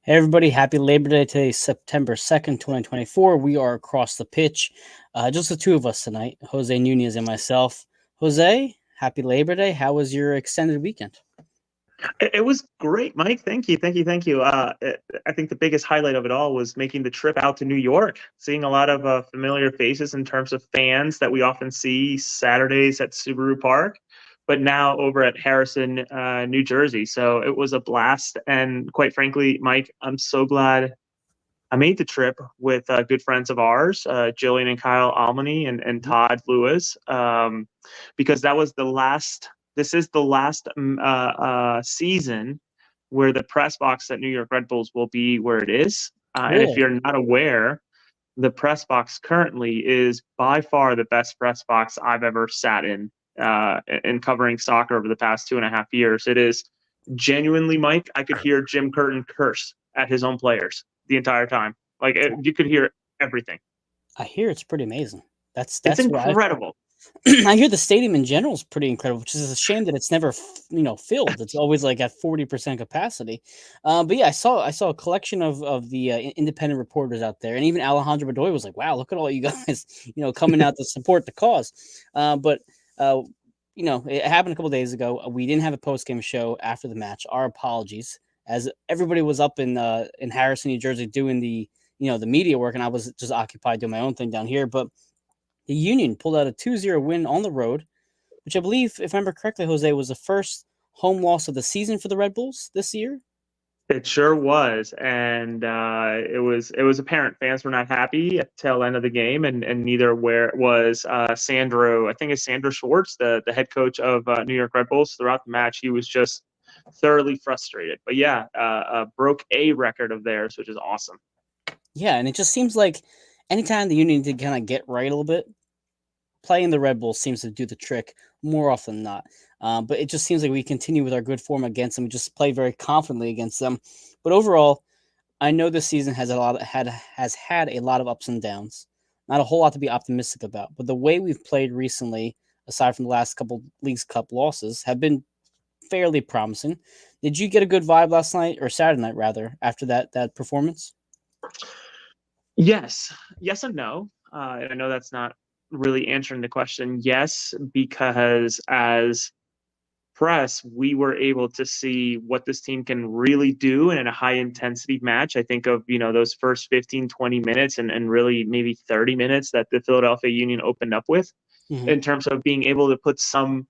Hey everybody, happy Labor Day. Today, September 2nd, 2024. We are across the pitch. Just the two of us tonight, Jose Nunez and myself. Jose, happy Labor Day. How was your extended weekend? It was great, Mike. Thank you, thank you, thank you. I think the biggest highlight of it all was making the trip out to New York, seeing a lot of familiar faces in terms of fans that we often see Saturdays at Subaru Park, but now over at Harrison, New Jersey. So it was a blast, and quite frankly, Mike, I'm so glad I made the trip with good friends of ours, Jillian and Kyle Almany and Mhm. Todd Lewis, because that was the last. This is the last season where the press box at New York Red Bulls will be where it is. And if Really? you're not aware, the press box currently is by far the best press box I've ever sat in covering soccer over the past 2.5 years. It is genuinely, Mike. I could hear Jim Curtin curse at his own players the entire time. You could hear everything. I hear it's pretty amazing. That's It's that's what I've heard. incredible. I hear the stadium in general is pretty incredible, which is a shame that it's never, filled. It's always like at 40% capacity. But yeah, I saw a collection of the independent reporters out there, and even Alejandro Bedoya was like, "Wow, look at all you guys, coming out to support the cause." But uh, it happened a couple days ago. We didn't have a post game show after the match. Our apologies, as everybody was up in Harrison, New Jersey, doing the media work, and I was just occupied doing my own thing down here. But the Union pulled out a 2-0 win on the road, which I believe, if I remember correctly, Jose, was the first home loss of the season for the Red Bulls this year. It sure was, and it was apparent fans were not happy at the tail end of the game, and neither where was Sandro. I think it's Sandro Schwartz, the head coach of New York Red Bulls. Throughout the match, he was just thoroughly frustrated. But yeah, broke a record of theirs, which is awesome. Yeah, and it just seems like anytime the Union did kind of get right a little bit, playing the Red Bulls seems to do the trick more often than not. But it just seems like we continue with our good form against them. We just play very confidently against them. But overall, I know this season has had a lot of ups and downs. Not a whole lot to be optimistic about. But the way we've played recently, aside from the last couple Leagues Cup losses, have been fairly promising. Did you get a good vibe last night, or Saturday night rather, after that performance? Yes, yes and no. And I know that's not really answering the question. Yes, because as press, we were able to see what this team can really do in a high intensity match. I think of, those first 15, 20 minutes and really maybe 30 minutes that the Philadelphia Union opened up with Hmm. in terms of being able to put some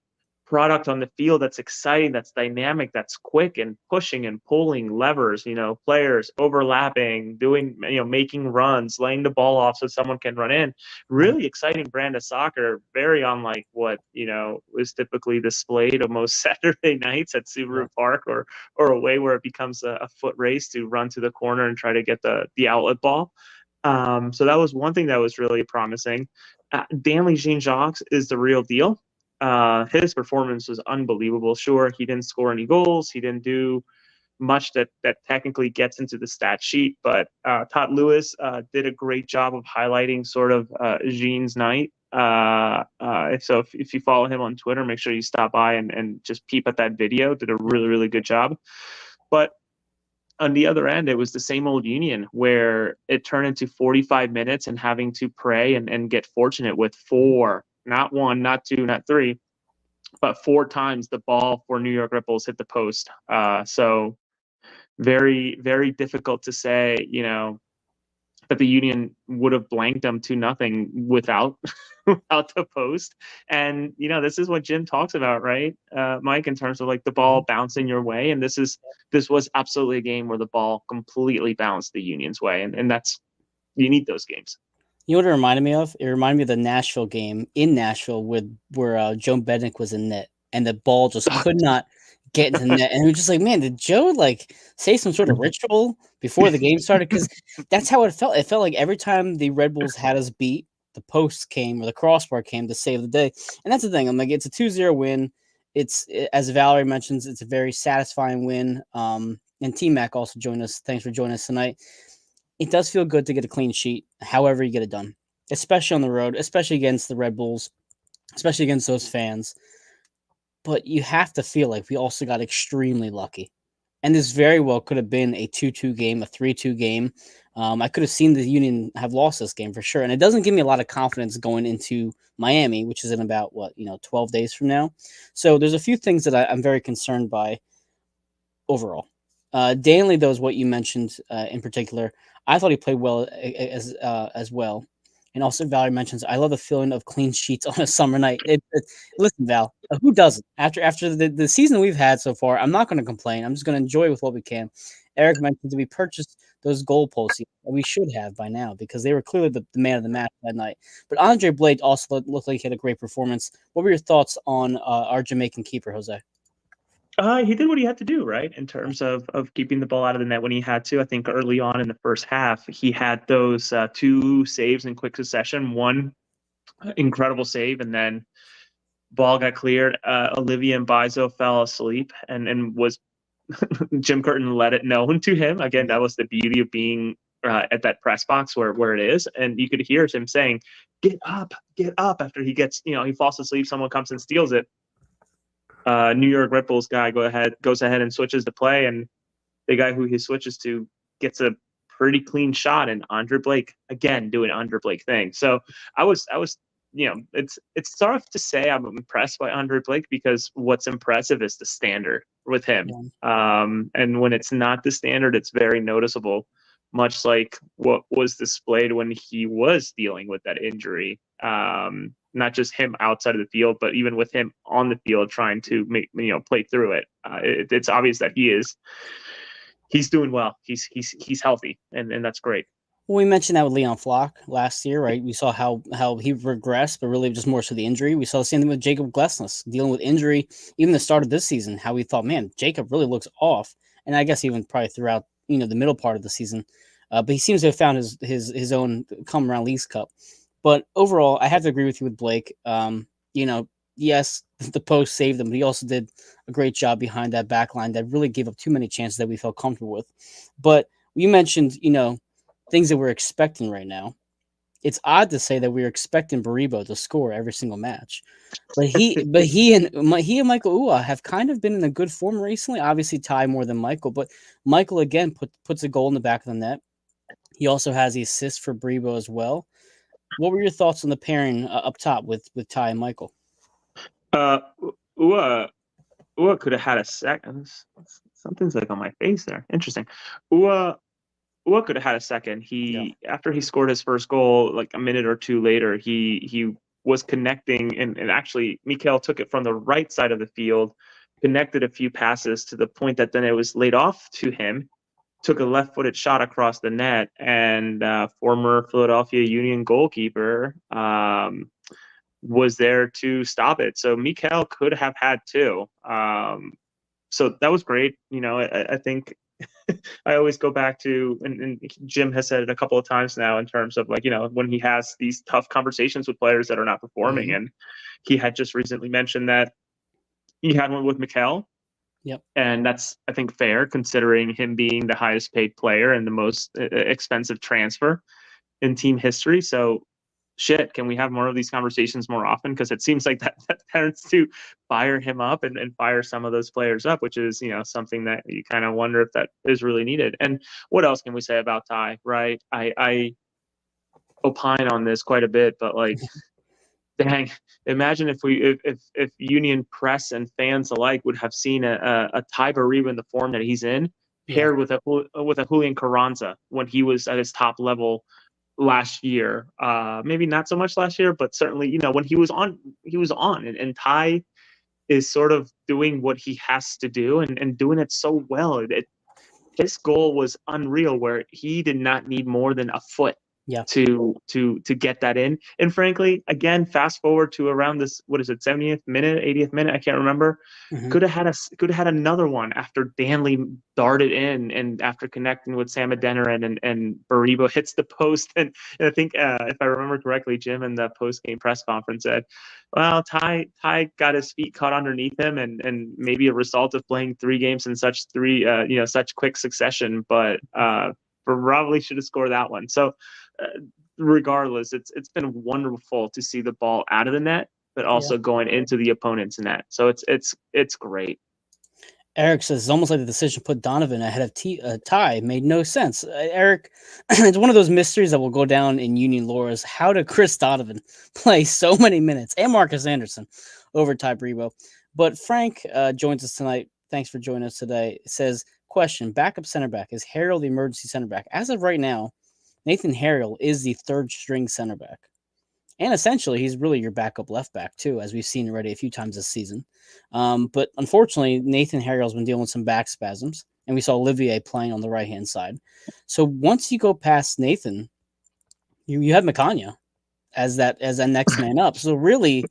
product on the field that's exciting, that's dynamic, that's quick and pushing and pulling levers, players overlapping, doing, making runs, laying the ball off so someone can run in. Really exciting brand of soccer, very unlike what, is typically displayed on most Saturday nights at Yeah. Subaru Park or away where it becomes a foot race to run to the corner and try to get the outlet ball. So that was one thing that was really promising. Danley Jean Jacques is the real deal. His performance was unbelievable. Sure, he didn't score any goals. He didn't do much that technically gets into the stat sheet, but Todd Lewis did a great job of highlighting sort of Jean's night. If you follow him on Twitter, make sure you stop by and just peep at that video. Did a really, really good job. But on the other end, it was the same old Union where it turned into 45 minutes and having to pray and get fortunate with four, not one, not two, not three, but four times the ball for New York Red Bulls hit the post. So very, very difficult to say, that the Union would have blanked them 2-0 without without the post. And this is what Jim talks about, right, Mike, in terms of like the ball Mhm. bouncing your way. And this was absolutely a game where the ball completely bounced the Union's way, and that's you need those games. You know what it reminded me of? It reminded me of the Nashville game in Nashville with where Joe Bednick was in net and the ball just could not get into net. And we were just like, man, did Joe like say some sort of ritual before the game started? Because that's how it felt. It felt like every time the Red Bulls had us beat, the post came or the crossbar came to save the day. And that's the thing. I'm like, it's a 2-0 win. As Valerie mentions, it's a very satisfying win. And T Mac also joined us. Thanks for joining us tonight. It does feel good to get a clean sheet, however you get it done, especially on the road, especially against the Red Bulls, especially against those fans. But you have to feel like we also got extremely lucky. And this very well could have been a 2-2 game, a 3-2 game. I could have seen the Union have lost this game for sure. And it doesn't give me a lot of confidence going into Miami, which is in about 12 days from now. So there's a few things that I'm very concerned by overall. Danley, though, is what you mentioned in particular. I thought he played well as well. And also, Valerie mentions, I love the feeling of clean sheets on a summer night. Listen, Val, who doesn't? After the season we've had so far, I'm not going to complain. I'm just going to enjoy with what we can. Eric mentioned that we purchased those goalposts. We should have by now because they were clearly the man of the match that night. But Andre Blake also looked like he had a great performance. What were your thoughts on our Jamaican keeper, Jose? He did what he had to do, right? In terms of keeping the ball out of the net when he had to. I think early on in the first half, he had those two saves in quick succession. One incredible save, and then ball got cleared. Olivia Mbaizo fell asleep and was Jim Curtin let it known to him. Again, that was the beauty of being at that press box where it is, and you could hear him saying, get up," after he gets, he falls asleep. Someone comes and steals it. New York Red Bulls guy goes ahead and switches the play, and the guy who he switches to gets a pretty clean shot, and Andre Blake again doing Andre Blake thing. So I was it's tough to say I'm impressed by Andre Blake because what's impressive is the standard with him. And when it's not the standard, it's very noticeable, much like what was displayed when he was dealing with that injury. Not just him outside of the field, but even with him on the field trying to play through it. It's obvious that he's doing well. He's healthy, and that's great. Well, we mentioned that with Leon Flock last year, right? We saw how he regressed, but really just more so the injury. We saw the same thing with Jacob Glesnes dealing with injury, even the start of this season. How we thought, man, Jacob really looks off, and I guess even probably throughout the middle part of the season. But he seems to have found his own come around Leagues Cup. But overall, I have to agree with you with Blake. Yes, the post saved him, but he also did a great job behind that back line that really gave up too many chances that we felt comfortable with. But you mentioned, things that we're expecting right now. It's odd to say that we're expecting Baribo to score every single match, but he and Michael Ua have kind of been in a good form recently. Obviously, Ty more than Michael, but Michael again puts a goal in the back of the net. He also has the assist for Baribo as well. What were your thoughts on the pairing up top with Ty and Michael? Uh, Ua Ua could have had a second. Something's like on my face there. Interesting. Ua could have had a second. Yeah. After he scored his first goal, like a minute or two later, he was connecting, and actually Mikael took it from the right side of the field, connected a few passes to the point that then it was laid off to him, took a left-footed shot across the net, and former Philadelphia Union goalkeeper was there to stop it. So Mikael could have had two. So that was great. I think I always go back to, and Jim has said it a couple of times now in terms of when he has these tough conversations with players that are not performing. Mm-hmm. And he had just recently mentioned that he had one with Mikael. Yep. And that's, I think, fair considering him being the highest paid player and the most expensive transfer in team history. So shit, can we have more of these conversations more often? Because it seems like that tends to fire him up and fire some of those players up, which is, something that you kind of wonder if that is really needed. And what else can we say about Ty, right? I opine on this quite a bit, but dang, imagine if Union press and fans alike would have seen a Ty Bariba in the form that he's in, Yeah. paired with a Julian Carranza when he was at his top level last year. Maybe not so much last year, but certainly, when he was on, and Ty is sort of doing what he has to do and doing it so well. His goal was unreal, where he did not need more than a foot Yeah. to get that in. And frankly, again, fast forward to around this, what is it, 70th minute, 80th minute, I can't remember. Mm-hmm. Could have had another one after Danley darted in, and after connecting with Sam Adeniran, and Baribo hits the post. And I think if I remember correctly, Jim in the post game press conference said, well, Ty got his feet caught underneath him, and maybe a result of playing 3 games in such quick succession, but probably should have scored that one. So regardless, it's been wonderful to see the ball out of the net, but also going into the opponent's net. So it's great. Eric says it's almost like the decision to put Donovan ahead of Ty made no sense. Eric, it's one of those mysteries that will go down in Union lore is how did Chris Donovan play so many minutes and Marcus Anderson over Ty Brebo? But Frank joins us tonight. Thanks for joining us today. It says, question, backup center back. Is Harrell the emergency center back? As of right now, Nathan Harrell is the third string center back. And essentially, he's really your backup left back, too, as we've seen already a few times this season. But unfortunately, Nathan Harrell's been dealing with some back spasms, and we saw Olivier playing on the right hand side. So once you go past Nathan, you have Makanya as that next man up. So really,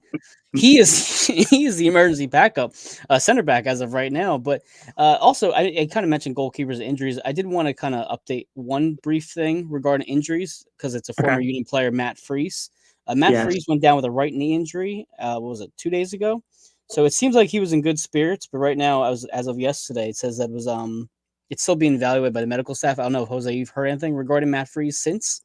he is he is the emergency backup center back as of right now. But also, I kind of mentioned goalkeepers and injuries. I did want to kind of update one brief thing regarding injuries because it's a former Okay. Union player, Matt Freese. Matt Yes. Freese went down with a right knee injury. What was it, 2 days ago? So it seems like he was in good spirits, but right now, as of yesterday, it says that was it's still being evaluated by the medical staff. I don't know, Jose, you've heard anything regarding Matt Freese since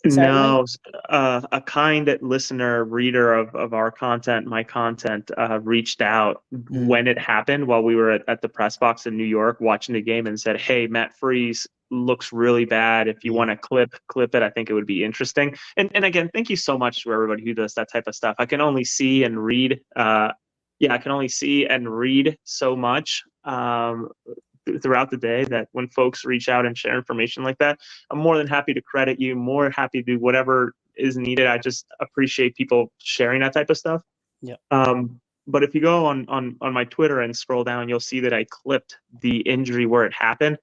Saturday? No, a kind listener, reader of our content, my content, reached out Mm, when it happened while we were at the press box in New York watching the game and said, "Hey, Matt Freese looks really bad. If you mm, want to clip it, I think it would be interesting." And again, thank you so much to everybody who does that type of stuff. I can only see and read. Yeah, I can only see and read so much. Throughout the day that when folks reach out and share information like that, I'm more than happy to credit you, more happy to do whatever is needed. I just appreciate people sharing that type of stuff. yeah. But if you go on my Twitter and scroll down, you'll see that I clipped the injury where it happened.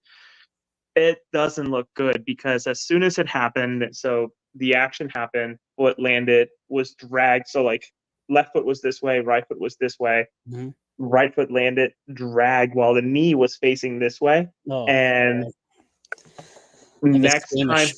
It doesn't look good because as soon as it happened, so the action happened, foot landed, was dragged. So like left foot was this way, right foot was this way, Mhm. right foot landed, dragged while the knee was facing this way. Oh, And I guess next squeamish.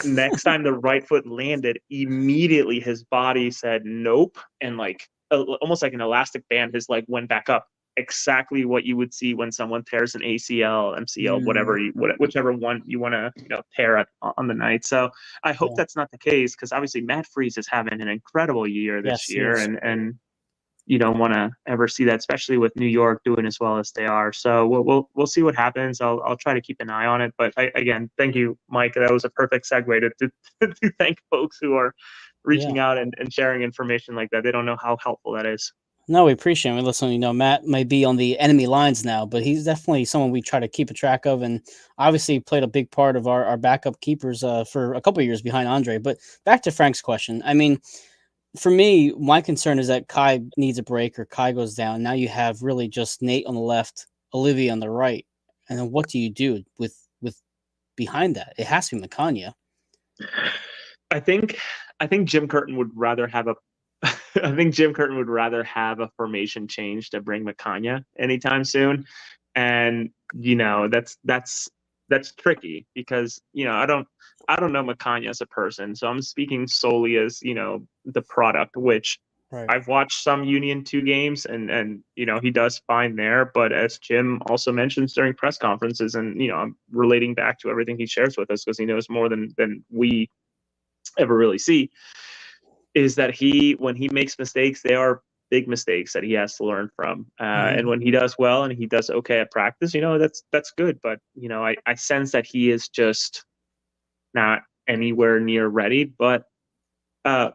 time, next time the right foot landed, immediately his body said nope, and like almost like an elastic band, his leg went back up. Exactly what you would see when someone tears an ACL, MCL, Mm, whichever one you want to tear on the night. So I hope yeah. that's not the case because obviously Matt Freese is having an incredible year this Yes, year, yes. and you don't want to ever see that, especially with New York doing as well as they are. So we'll see what happens. I'll try to keep an eye on it. But again, thank you, Mike. That was a perfect segue to thank folks who are Yeah. reaching out and sharing information like that. They don't know how helpful that is. No, we appreciate him. Listen, Matt might be on the enemy lines now, but he's definitely someone we try to keep a track of, and obviously played a big part of our backup keepers for a couple of years behind Andre. But back to Frank's question. I mean, for me, my concern is that Kai needs a break or Kai goes down. Now you have really just Nate on the left, Olivia on the right, and then what do you do with behind that? It has to be Makanya. I think I think Jim Curtin would rather have a I think Jim Curtin would rather have a formation change to bring Makanya anytime soon. And that's tricky because I don't know Makanya as a person. So I'm speaking solely as, the product, which Right. I've watched some Union 2 games and he does fine there, but as Jim also mentions during press conferences and I'm relating back to everything he shares with us because he knows more than we ever really see, is that when he makes mistakes, they are big mistakes that he has to learn from. And Mhm. when he does well and he does okay at practice, that's good. But I sense that he is just not anywhere near ready. But uh,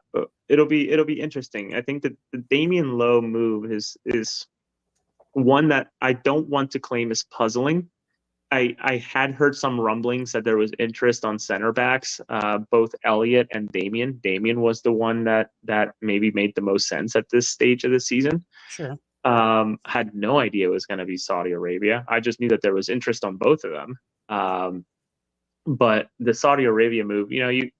it'll be interesting. I think that the Damian Lowe move is one that I don't want to claim is puzzling. I had heard some rumblings that there was interest on center backs, both Elliott and Damien. Damien was the one that maybe made the most sense at this stage of the season. Sure. Had no idea it was going to be Saudi Arabia. I just knew that there was interest on both of them. But the Saudi Arabia move, you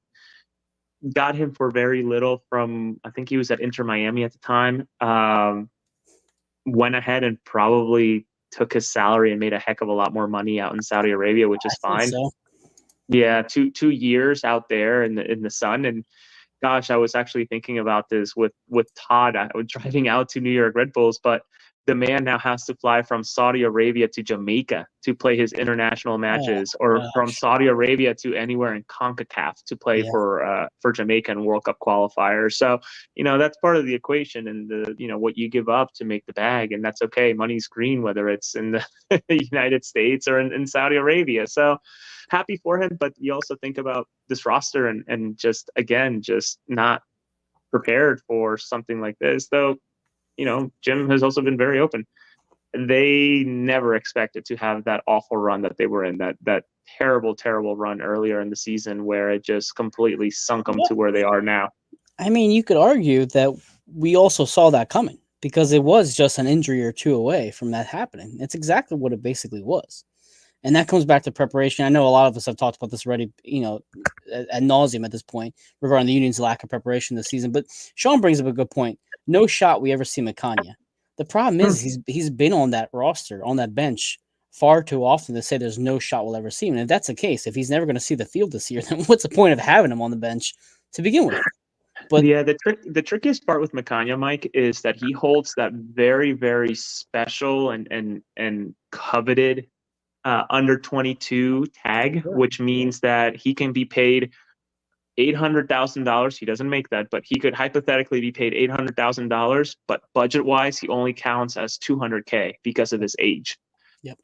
got him for very little from, I think he was at Inter Miami at the time. Went ahead and probably took his salary and made a heck of a lot more money out in Saudi Arabia, which I is think fine. so. Yeah, 2 years out there in the sun, and gosh, I was actually thinking about this with Todd. I was driving out to New York Red Bulls, but the man now has to fly from Saudi Arabia to Jamaica to play his international Oh matches, or from gosh. Saudi Arabia to anywhere in CONCACAF to play Yeah. for Jamaican World Cup qualifiers. So, that's part of the equation, and what you give up to make the bag, and that's okay. Money's green, whether it's in the United States or in Saudi Arabia. So happy for him, but you also think about this roster and just again, just not prepared for something like this. Though, Jim has also been very open. They never expected to have that awful run that they were in, that terrible, terrible run earlier in the season where it just completely sunk them Well, to where they are now. I mean, you could argue that we also saw that coming because it was just an injury or two away from that happening. It's exactly what it basically was. And that comes back to preparation. I know a lot of us have talked about this already, ad nauseum at this point regarding the Union's lack of preparation this season. But Sean brings up a good point. No shot we ever see Makanya. The problem is he's been on that roster, on that bench, far too often to say there's no shot we'll ever see him. And if that's the case, if he's never going to see the field this year, then what's the point of having him on the bench to begin with? But Yeah, the trickiest part with Makanya, Mike, is that he holds that very, very special and coveted under 22 tag, sure. which means that he can be paid $800,000. He doesn't make that, but he could hypothetically be paid $800,000. But budget wise, he only counts as 200K because of his age. Yep.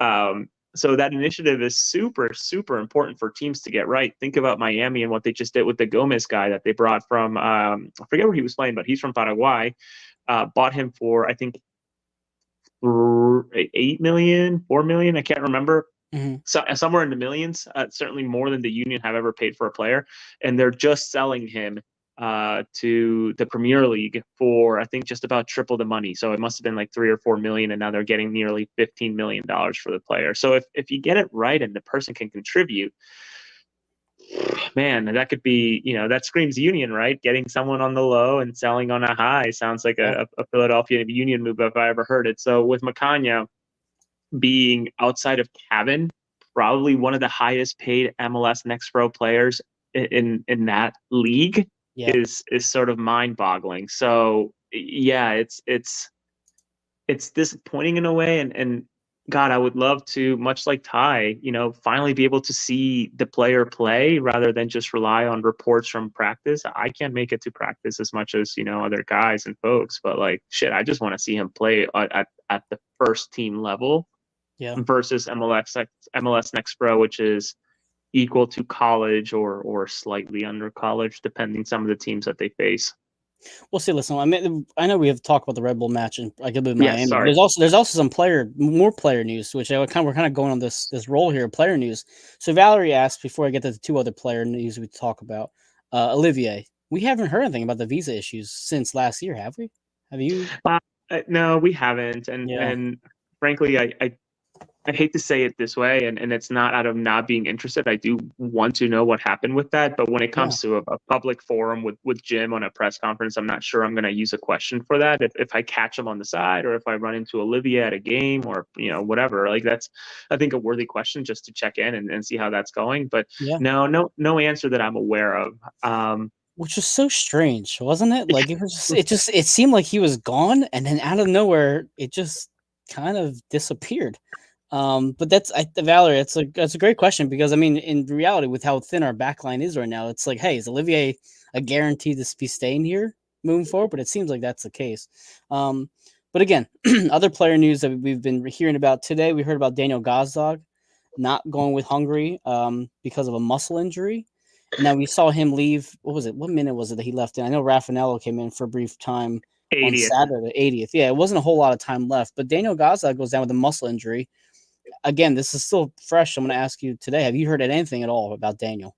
So that initiative is super, super important for teams to get right. Think about Miami and what they just did with the Gomez guy that they brought from, I forget where he was playing, but he's from Paraguay. Bought him for, I think, 8 million, 4 million. I can't remember. Mm-hmm. So somewhere in the millions, certainly more than the Union have ever paid for a player. And they're just selling him to the Premier League for, I think, just about triple the money. So it must have been like 3 or 4 million, and now they're getting nearly $15 million for the player. So if you get it right and the person can contribute, man, that could be, that screams Union, right? Getting someone on the low and selling on a high sounds like Yeah. a Philadelphia Union move if I ever heard it. So with Makanya being outside of Cavan, probably one of the highest paid MLS Next Pro players in that league Yeah. is sort of mind boggling. So yeah, it's disappointing in a way, and God, I would love to, much like Ty, finally be able to see the player play rather than just rely on reports from practice. I can't make it to practice as much as, other guys and folks, but like shit, I just want to see him play at the first team level Yeah. versus MLS Next Pro, which is equal to college or slightly under college, depending some of the teams that they face. We'll see. Listen, I know we have talked about the Red Bull match and like a bit of Yes, Miami. But sorry. there's also some more player news, which we're kind of going on this roll here, player news. So Valerie asked before I get to the two other player news we talk about, Olivier. We haven't heard anything about the visa issues since last year, have we? Have you? No, we haven't, and Yeah. and frankly, I hate to say it this way, and it's not out of not being interested. I do want to know what happened with that. But when it Yeah. comes to a public forum with Jim on a press conference, I'm not sure I'm going to use a question for that. If I catch him on the side or if I run into Olivia at a game or, whatever, like that's, I think, a worthy question just to check in and see how that's going. But Yeah. no answer that I'm aware of. Which was so strange, wasn't it? Like it seemed like he was gone, and then out of nowhere, it just kind of disappeared. But Valerie, that's a great question because I mean, in reality, with how thin our backline is right now, it's like, hey, is Olivier a guarantee to be staying here moving forward? But it seems like that's the case. But again, other player news that we've been hearing about today, we heard about Daniel Gazdag not going with Hungary because of a muscle injury. And now we saw him leave. What was it? What minute was it that he left in? I know Raffanello came in for a brief time on 80th. Saturday, 80th. Yeah, it wasn't a whole lot of time left. But Daniel Gazdag goes down with a muscle injury. Again, this is still fresh. I'm going to ask you today. Have you heard anything at all about Daniel?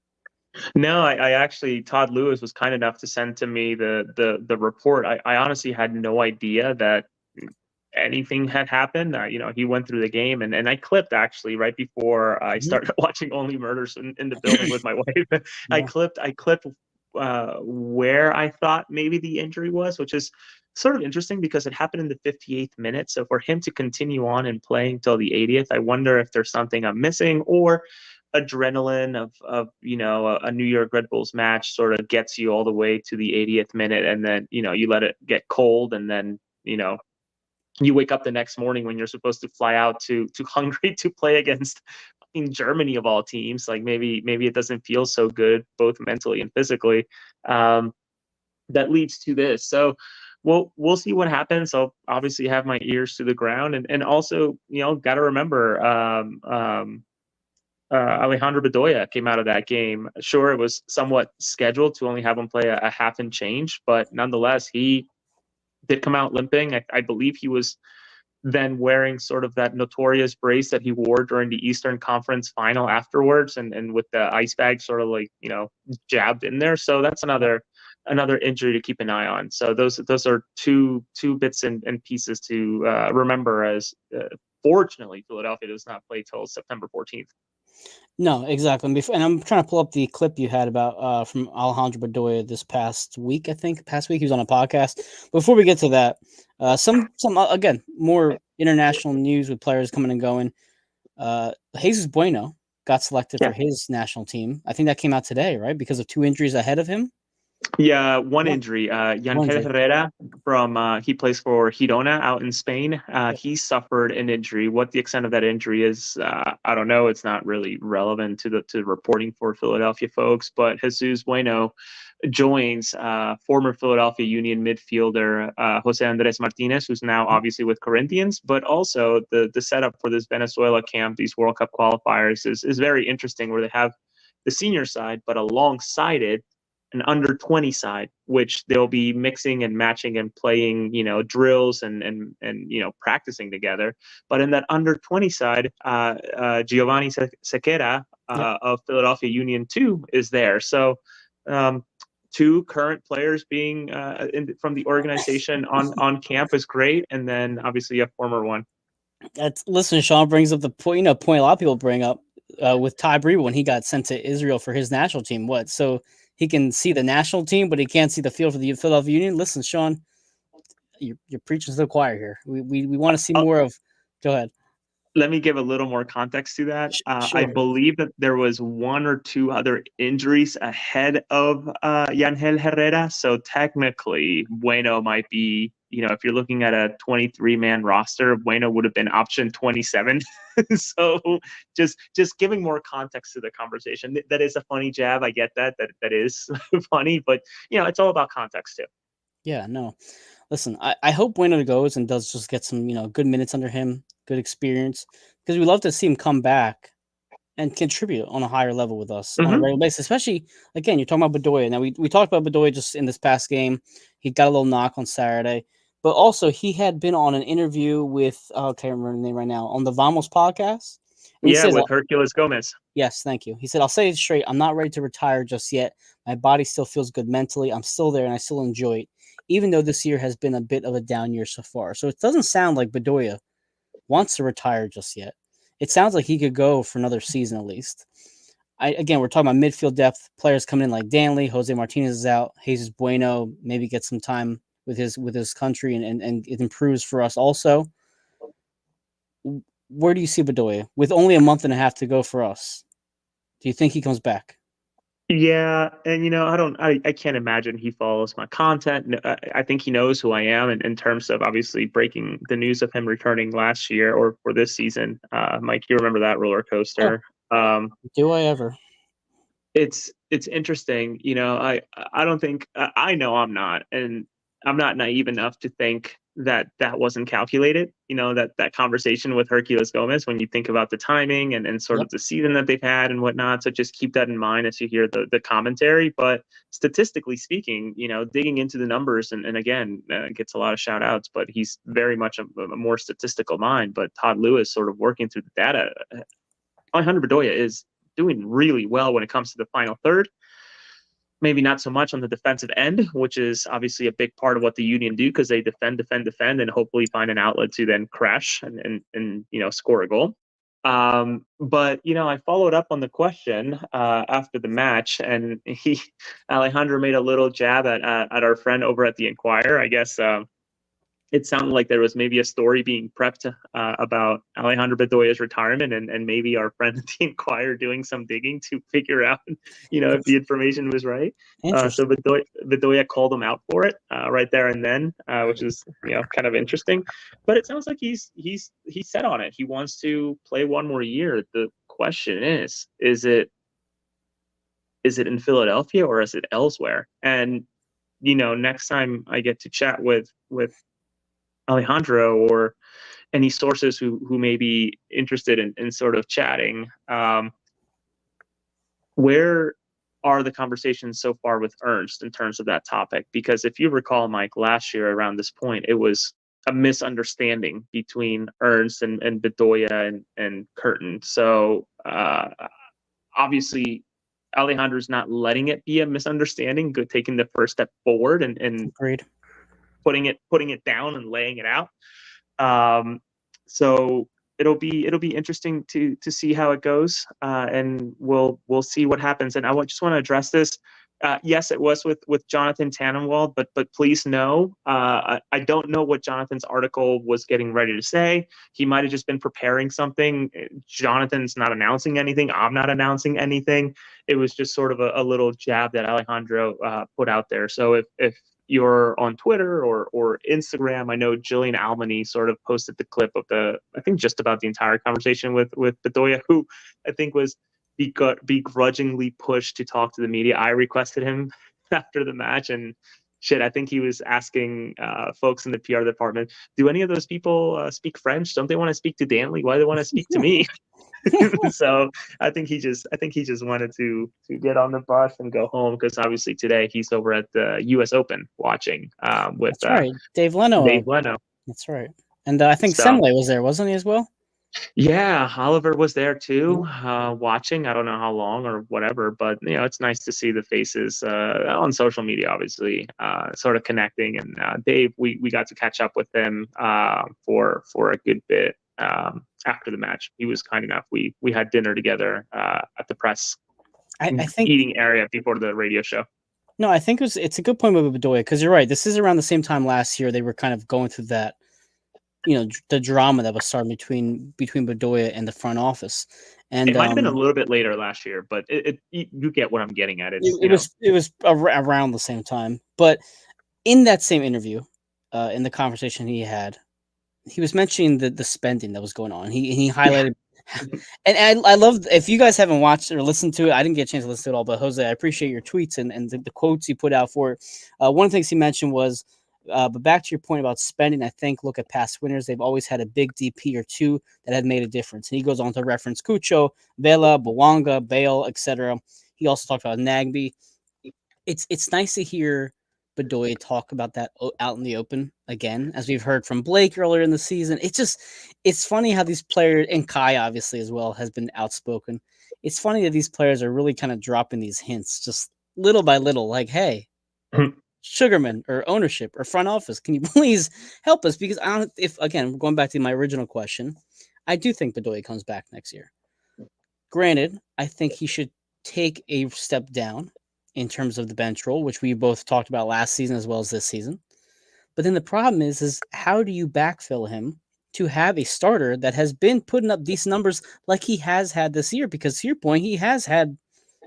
No, I actually, Todd Lewis was kind enough to send to me the report. I honestly had no idea that anything had happened. He went through the game, and I clipped actually right before I Mhm. started watching Only Murders in the building with my wife. Yeah. I clipped where I thought maybe the injury was, which is sort of interesting because it happened in the 58th minute. So for him to continue on and playing till the 80th, I wonder if there's something I'm missing, or adrenaline of a New York Red Bulls match sort of gets you all the way to the 80th minute, and then you let it get cold, and then you wake up the next morning when you're supposed to fly out to Hungary to play against in Germany of all teams. Like maybe it doesn't feel so good both mentally and physically. Um, that leads to this. So we'll see what happens. I'll obviously have my ears to the ground, and also got to remember Alejandro Bedoya came out of that game. Sure, it was somewhat scheduled to only have him play a half and change, but nonetheless, he did come out limping. I believe he was then wearing sort of that notorious brace that he wore during the Eastern Conference final afterwards, and with the ice bag sort of like jabbed in there. So that's another injury to keep an eye on. So those are two bits and pieces to remember. As fortunately, Philadelphia does not play till September 14th. No, exactly. And I'm trying to pull up the clip you had about from Alejandro Bedoya this past week. I think past week he was on a podcast. Before we get to that, some again more international news with players coming and going. Jesus Bueno got selected for Yeah. his national team. I think that came out today, right? Because of two injuries ahead of him. Yeah, one injury. Yangel Herrera he plays for Girona out in Spain. He suffered an injury. What the extent of that injury is, I don't know. It's not really relevant to reporting for Philadelphia folks. But Jesus Bueno joins former Philadelphia Union midfielder Jose Andres Martinez, who's now obviously with Corinthians. But also the setup for this Venezuela camp, these World Cup qualifiers, is very interesting, where they have the senior side, but alongside it, an under 20 side, which they'll be mixing and matching and playing, drills and practicing together. But in that under 20 side, Giovanni Sequeira of Philadelphia Union 2 is there. So two current players being from the organization on camp is great, and then obviously a former one. Listen, Sean brings up the point. Point a lot of people bring up with Ty Bree when he got sent to Israel for his national team. What? So he can see the national team, but he can't see the field for the Philadelphia Union. Listen, Sean, you're preaching to the choir here. We want to see more of. Go ahead. Let me give a little more context to that. Sure. I believe that there was one or two other injuries ahead of Yangel Herrera. So technically, Bueno might be, if you're looking at a 23-man roster, Bueno would have been option 27. So just giving more context to the conversation. That is a funny jab. I get that is funny, but it's all about context too. Yeah, no. Listen, I hope Bueno goes and does just get some, good minutes under him, good experience, because we love to see him come back and contribute on a higher level with us on a regular basis. Especially, again, you're talking about Bedoya. Now, we talked about Bedoya just in this past game. He got a little knock on Saturday, but also he had been on an interview with, I can't remember the name right now, on the Vamos podcast. And he says, with Herculez Gomez. Yes, thank you. He said, I'll say it straight. I'm not ready to retire just yet. My body still feels good mentally. I'm still there and I still enjoy it, even though this year has been a bit of a down year so far. So it doesn't sound like Bedoya wants to retire just yet. It sounds like he could go for another season at least. Again, we're talking about midfield depth, players coming in like Danley, Jose Martinez is out, Jesus Bueno maybe get some time with his country and it improves for us also. Where do you see Bedoya with only a month and a half to go for us? Do you think he comes back? Yeah, and I can't imagine he follows my content. I think he knows who I am in terms of obviously breaking the news of him returning last year or for this season. Mike, you remember that roller coaster? Do I ever? It's interesting. I don't think I know I'm not, and I'm not naive enough to think that wasn't calculated. That conversation with Herculez Gomez, when you think about the timing and sort of the season that they've had and whatnot. So just keep that in mind as you hear the commentary. But statistically speaking, digging into the numbers and again, gets a lot of shout outs, but he's very much a more statistical mind. But Todd Lewis sort of working through the data. Alejandro Bedoya is doing really well when it comes to the final third. Maybe not so much on the defensive end, which is obviously a big part of what the Union do, because they defend, and hopefully find an outlet to then crash and score a goal. But I followed up on the question after the match, and Alejandro made a little jab at our friend over at the Enquirer. I guess it sounded like there was maybe a story being prepped about Alejandro Bedoya's retirement, and maybe our friend at the Inquirer doing some digging to figure out, if the information was right. So Interesting. Bedoya called him out for it right there and then, which is kind of interesting. But it sounds like he's set on it. He wants to play one more year. The question is it in Philadelphia or is it elsewhere? And next time I get to chat with Alejandro or any sources who may be interested in sort of chatting, where are the conversations so far with Ernst in terms of that topic? Because if you recall, Mike, last year around this point, it was a misunderstanding between Ernst and Bedoya and Curtin. So obviously Alejandro's not letting it be a misunderstanding, taking the first step forward and Agreed. putting it down and laying it out. So it'll be interesting to see how it goes, and we'll see what happens. And I just want to address this. Yes, it was with Jonathan Tannenwald, but please know, I don't know what Jonathan's article was getting ready to say. He might have just been preparing something. Jonathan's not announcing anything. I'm not announcing anything. It was just sort of a little jab that Alejandro put out there. So if you're on Twitter or Instagram, I know Jillian Almany sort of posted the clip of I think just about the entire conversation with Bedoya, who I think was begrudgingly pushed to talk to the media. I requested him after the match, and shit, I think he was asking folks in the PR department, do any of those people speak French? Don't they want to speak to Danley? Why do they want to speak to me? So I think he just wanted to get on the bus and go home, because obviously today he's over at the U.S. Open watching with That's right. Dave Leno. Dave Leno. That's right. And I think So Semley was there, wasn't he, as well? yeah, Oliver was there too, Yeah. watching. I don't know how long or whatever, but it's nice to see the faces on social media, obviously, sort of connecting. And Dave, we got to catch up with him for a good bit after the match. He was kind enough. We had dinner together at the press I think eating area before the radio show. no, I think it's a good point with Bedoya, because you're right. This is around the same time last year they were kind of going through that, the drama that was starting between Bedoya and the front office, and It might have been a little bit later last year, but you get what I'm getting at. It's it was around the same time. But in that same interview, in the conversation he had, he was mentioning the spending that was going on. He highlighted, and I love, if you guys haven't watched or listened to it, I didn't get a chance to listen to it all, but Jose, I appreciate your tweets and the quotes you put out for it. One of the things he mentioned was, but back to your point about spending, I think look at past winners; they've always had a big DP or two that had made a difference. And he goes on to reference Cucho, Vela, Bawanga, Bale, etc. He also talked about Nagby. It's nice to hear Bedoya talk about that out in the open again, as we've heard from Blake earlier in the season. It's funny how these players, and Kai obviously as well has been outspoken. It's funny that these players are really kind of dropping these hints just little by little, like, hey, Sugarman or ownership or front office, can you please help us? Because I don't, if again, going back to my original question, I do think Bedoya comes back next year. Granted, I think he should take a step down in terms of the bench role, which we both talked about last season as well as this season. But then the problem is how do you backfill him to have a starter that has been putting up decent numbers like he has had this year? Because to your point, he has had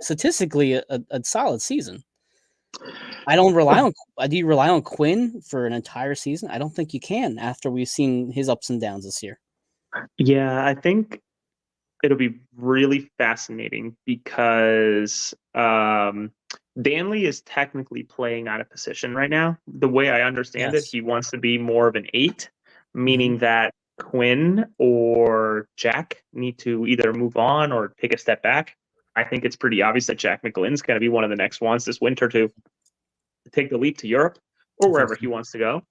statistically a solid season. I don't rely on. Do you rely on Quinn for an entire season? I don't think you can after we've seen his ups and downs this year. Yeah, I think it'll be really fascinating because Danley is technically playing out of position right now. The way I understand it, Yes. he wants to be more of an 8, Mhm. meaning that Quinn or Jack need to either move on or take a step back. I think it's pretty obvious that Jack McGlynn's going to be one of the next ones this winter to take the leap to Europe or I think wherever so. he wants to go.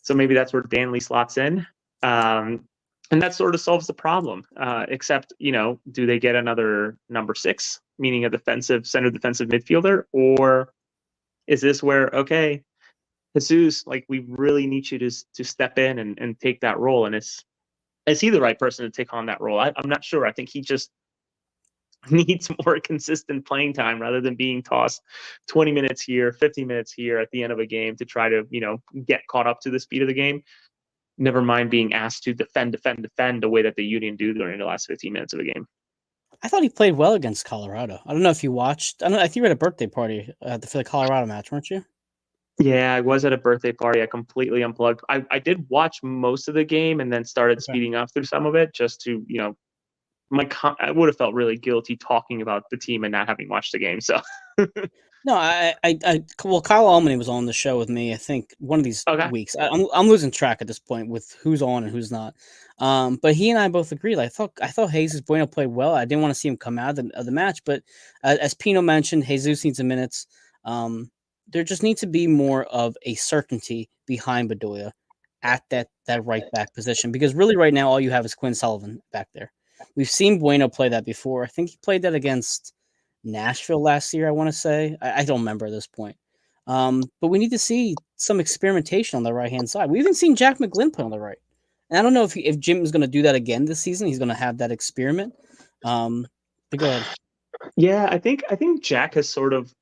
So maybe that's where Danley slots in. And that sort of solves the problem. Except, do they get another number 6, meaning a center defensive midfielder? Or is this where, okay, Jesus, like, we really need you to step in and take that role? And is he the right person to take on that role? I'm not sure. I think he just needs more consistent playing time rather than being tossed 20 minutes here, 50 minutes here at the end of a game to try to, get caught up to the speed of the game. Never mind being asked to defend the way that the Union do during the last 15 minutes of a game. I thought he played well against Colorado. I don't know if you watched. I don't know. I think you were at a birthday party for the Colorado match, weren't you? Yeah, I was at a birthday party. I completely unplugged. I did watch most of the game and then started Okay. speeding up through some of it just to, I would have felt really guilty talking about the team and not having watched the game. So, No, well, Kyle Allman was on the show with me. I think one of these okay. weeks. I'm losing track at this point with who's on and who's not. But he and I both agreed. I thought Jesus Bueno played well. I didn't want to see him come out of the match, but as Pino mentioned, Jesus needs some minutes. There just needs to be more of a certainty behind Bedoya at that right back position, because really right now all you have is Quinn Sullivan back there. We've seen Bueno play that before. I think he played that against Nashville last year, I want to say. I don't remember at this point. But we need to see some experimentation on the right hand side. We even seen Jack McGlynn play on the right. And I don't know if Jim is going to do that again this season. He's going to have that experiment. But go ahead. Yeah, I think Jack has sort of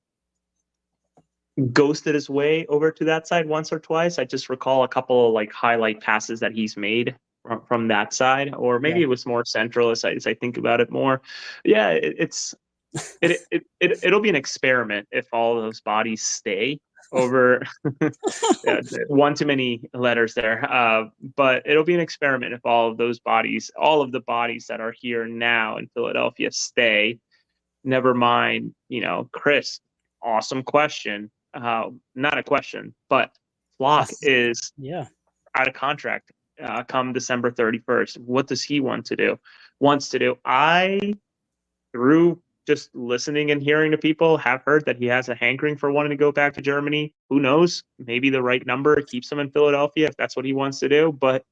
ghosted his way over to that side once or twice. I just recall a couple of like highlight passes that he's made from that side, or maybe Yeah. it was more central as I think about it more. Yeah, it'll be an experiment if all of those bodies stay over. Yeah, one too many letters there. But it'll be an experiment if all of the bodies that are here now in Philadelphia stay. Never mind, Chris, awesome question. Not a question, but Flock is Yeah. out of contract come December 31st. What does he wants to do? I, through just listening and hearing to people, have heard that he has a hankering for wanting to go back to Germany. Who knows? Maybe the right number keeps him in Philadelphia if that's what he wants to do. But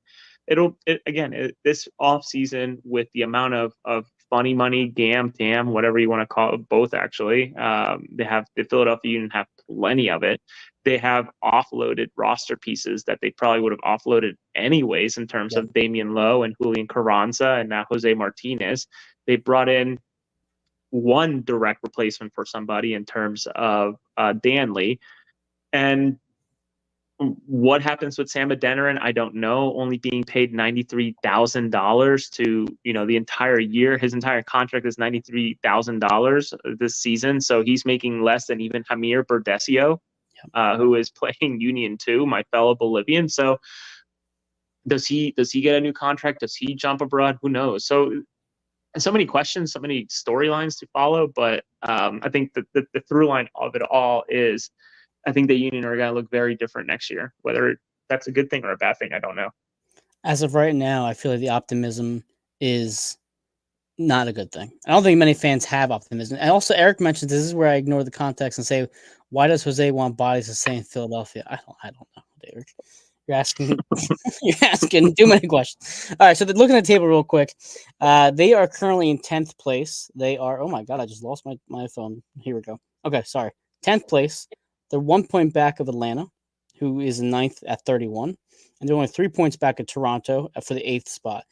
this off season with the amount of funny money, gam, tam, whatever you want to call it, both actually. The Philadelphia Union have plenty of it. They have offloaded roster pieces that they probably would have offloaded anyways in terms Yep. of Damian Lowe and Julian Carranza and now Jose Martinez. They brought in one direct replacement for somebody in terms of Danley. And what happens with Sam Adeniran, I don't know. Only being paid $93,000 to the entire year. His entire contract is $93,000 this season, so he's making less than even Hamir Berdesio, who is playing Union 2, my fellow Bolivian. So does he get a new contract? Does he jump abroad? Who knows? So many questions, so many storylines to follow, but I think the through line of it all is I think the Union are going to look very different next year. Whether that's a good thing or a bad thing, I don't know. As of right now, I feel like the optimism is not a good thing. I don't think many fans have optimism. And also, Eric mentions this is where I ignore the context and say, why does Jose want bodies to stay in Philadelphia? I don't know, Eric. You're asking you're asking too many questions. All right, so looking at the table real quick. They are currently in 10th place. They are, oh my god, I just lost my phone. Here we go. Okay, sorry. 10th place. They're 1 point back of Atlanta, who is in 9th at 31. And they're only 3 points back of Toronto for the 8th spot.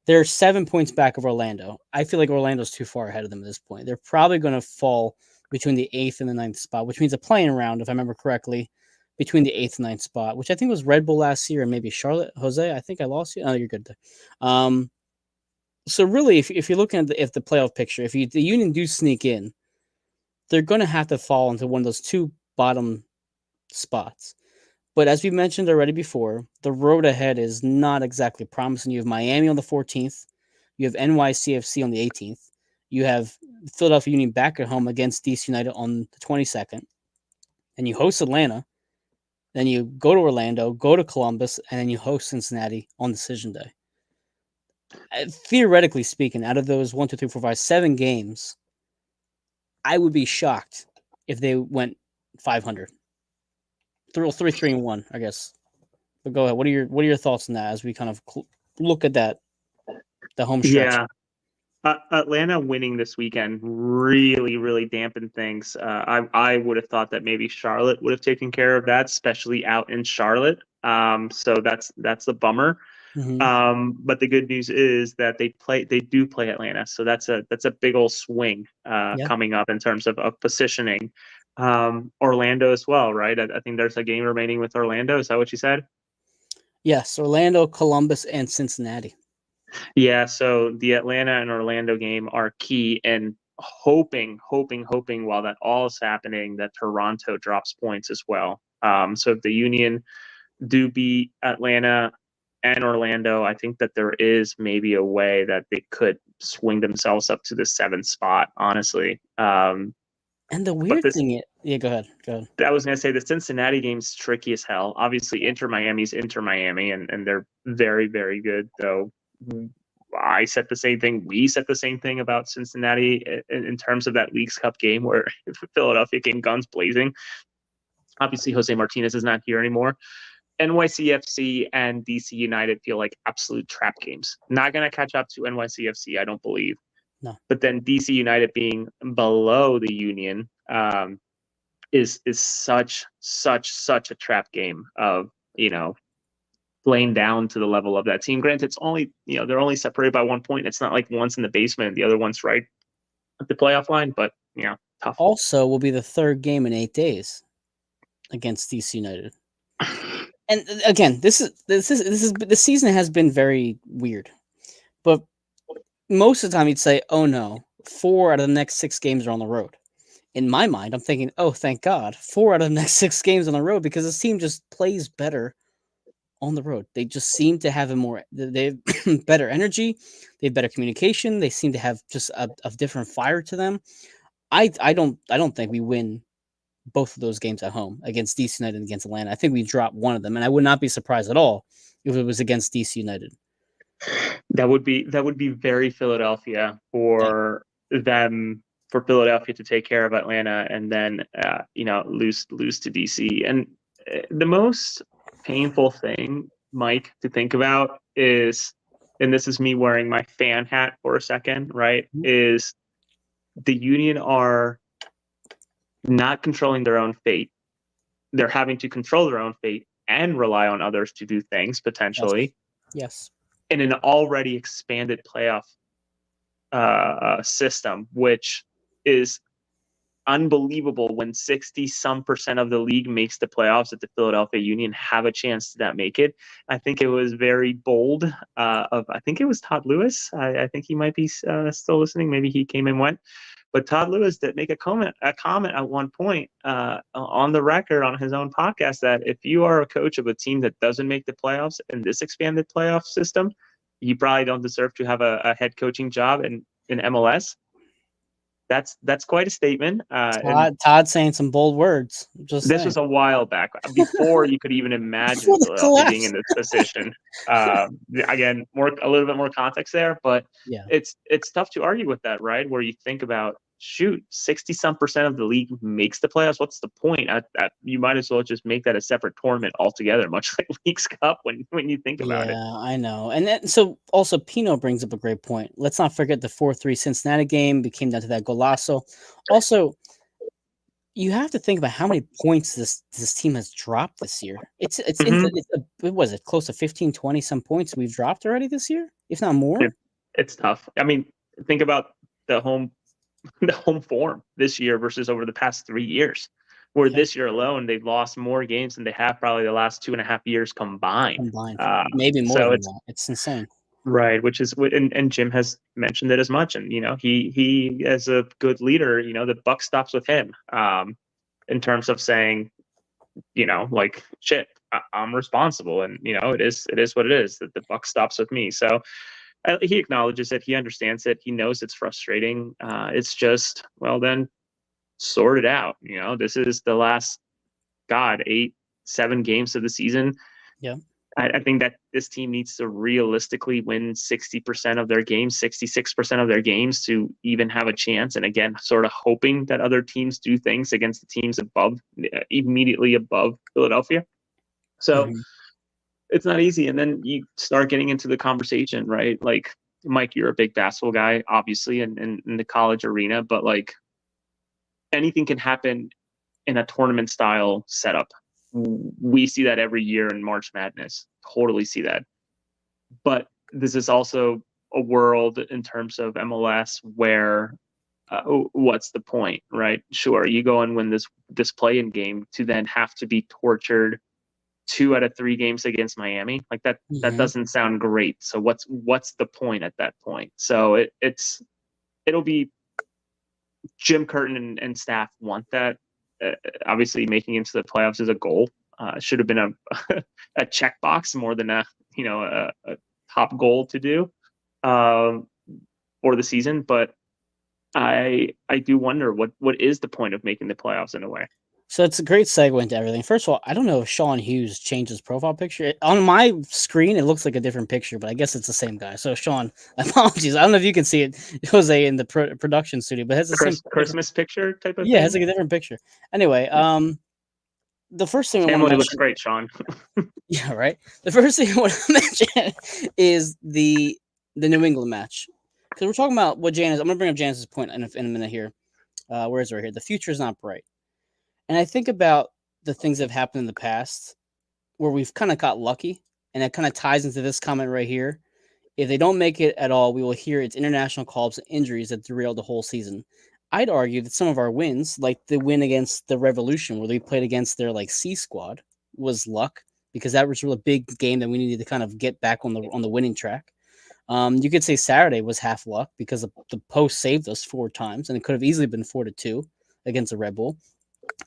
They're 7 points back of Orlando. I feel like Orlando's too far ahead of them at this point. They're probably going to fall between the 8th and the 9th spot, which means a playing round, if I remember correctly, between the 8th and 9th spot, which I think was Red Bull last year and maybe Charlotte. Jose, I think I lost you. Oh, you're good. So really, if you're looking at the playoff picture, if the Union do sneak in, they're going to have to fall into one of those two bottom spots. But as we mentioned already before, the road ahead is not exactly promising. You have Miami on the 14th. You have NYCFC on the 18th. You have Philadelphia Union back at home against DC United on the 22nd. And you host Atlanta. Then you go to Orlando, go to Columbus, and then you host Cincinnati on decision day. Theoretically speaking, out of those 1, 2, 3, 4, 5, 7 games, I would be shocked if they went 500. 3-3-1, I guess. But go ahead. What are your thoughts on that as we kind of look at the home stretch? Yeah, Atlanta winning this weekend really, really dampened things. I would have thought that maybe Charlotte would have taken care of that, especially out in Charlotte. So that's the bummer. Hmm. But the good news is that they do play Atlanta, so that's a big old swing Yeah. coming up in terms of positioning. Orlando as well, right? I think there's a game remaining with Orlando. Is that what you said? Yes. Orlando, Columbus, and Cincinnati. Yeah, so the Atlanta and Orlando game are key, and hoping while that all is happening that Toronto drops points as well. So if the Union do beat Atlanta and Orlando, I think that there is maybe a way that they could swing themselves up to the seventh spot, honestly. And the But weird this, thing is, yeah, go ahead. Go ahead. I was going to say the Cincinnati game's tricky as hell. Obviously, Inter Miami's Inter Miami, and they're very, very good, though. I said the same thing. We said the same thing about Cincinnati in terms of that Leagues Cup game where Philadelphia came guns blazing. Obviously, Jose Martinez is not here anymore. NYCFC and DC United feel like absolute trap games. Not going to catch up to NYCFC, I don't believe. No. But then DC United being below the Union is such a trap game of playing down to the level of that team. Granted, it's only they're only separated by 1 point. It's not like one's in the basement and the other one's right at the playoff line. But tough. Also, will be the third game in 8 days against DC United. And again, the season has been very weird, but most of the time you'd say, "Oh no, 4 out of the next 6 games are on the road." In my mind, I'm thinking, "Oh, thank God, 4 out of the next 6 games on the road because this team just plays better on the road. They just seem to have they have better energy, they have better communication. They seem to have just a different fire to them. I don't think we win both of those games at home against DC United and against Atlanta. I think we dropped one of them, and I would not be surprised at all if it was against DC United. That would be very Philadelphia Yeah. for Philadelphia to take care of Atlanta and then lose to DC. And the most painful thing, Mike, to think about is, and this is me wearing my fan hat for a second, right? Mhm. Is the Union are not controlling their own fate. They're having to control their own fate and rely on others to do things Yes. potentially Yes. in an already expanded playoff system, which is unbelievable when 60 some percent of the league makes the playoffs that the Philadelphia Union have a chance to not make it. I think it was very bold I think it was Todd Lewis. I think he might be still listening. Maybe he came and went. But Todd Lewis did make a comment at one point on the record on his own podcast that if you are a coach of a team that doesn't make the playoffs in this expanded playoff system, you probably don't deserve to have a head coaching job in MLS. That's quite a statement. And Todd saying some bold words. Just this saying. was a while back, before you could even imagine Before the Philadelphia being collapse. in this position. Again, a little bit more context there, but Yeah. it's tough to argue with that, right? Where you think about, shoot, 60 some percent of the league makes the playoffs. What's the point? You might as well just make that a separate tournament altogether, much like Leagues Cup when you think about it. Yeah, I know. And then, so also Pino brings up a great point. Let's not forget the 4-3 Cincinnati game became down to that golazo. Also, you have to think about how many points this team has dropped this year. It's into Mm-hmm. what was it, close to 15, 20 some points we've dropped already this year, if not It, more. it's tough. I mean, think about the home the home form this year versus over the past 3 years, where Yeah, this year alone they've lost more games than they have probably the last 2.5 years combined. combined, maybe more So than it's that. It's insane. right, which is and Jim has mentioned it as much, and he as a good leader, the buck stops with him, in terms of saying, like, shit, I'm responsible, and it is what it is, that the buck stops with me. So he acknowledges it, he understands it, he knows it's frustrating. It's just, well, then sort it out. This is the last, God, 8, 7 games of the season. Yeah. I think that this team needs to realistically win 60% of their games, 66% of their games to even have a chance. And again, sort of hoping that other teams do things against the teams immediately above Philadelphia. So Hmm. it's not easy. And then you start getting into the conversation, right? Like, Mike, you're a big basketball guy, obviously, in the college arena, but like, anything can happen in a tournament style setup. We see that every year in March Madness. Totally see that. but this is also a world in terms of MLS where what's the point, right? Sure, you go and win this play-in game to then have to be tortured 2 out of 3 games against Miami. Like that Mhm. doesn't sound great. So what's the point at that point? So it'll be Jim Curtin and staff want that. Obviously, making it into the playoffs is a goal. Should have been a a checkbox more than a top goal to do um, for the season. But I do wonder what is the point of making the playoffs in a way. So it's a great segue into everything. First of all, I don't know if Sean Hughes changed his profile picture. On my screen, it looks like a different picture, but I guess it's the same guy. So Sean, apologies. I don't know if you can see it, Jose, in the production studio, but it has the same different. Christmas picture type of Yeah, it has thing. like a different picture. Anyway, the first thing I want to Family looks mention, great, Sean. yeah, right. The first thing I want to mention is the New England match because we're talking about what Janice. I'm gonna bring up Janice's point in a minute here. Where is it right here? The future is not bright. And I think about the things that have happened in the past where we've kind of got lucky, and that kind of ties into this comment right here. If they don't make it at all, we will hear it's international call-ups and injuries that derailed the whole season. I'd argue that some of our wins, like the win against the Revolution, where they played against their like C squad, was luck because that was a really big game that we needed to kind of get back on the winning track. You could say Saturday was half luck because the post saved us 4 times, and it could have easily been 4-2 against the Red Bull.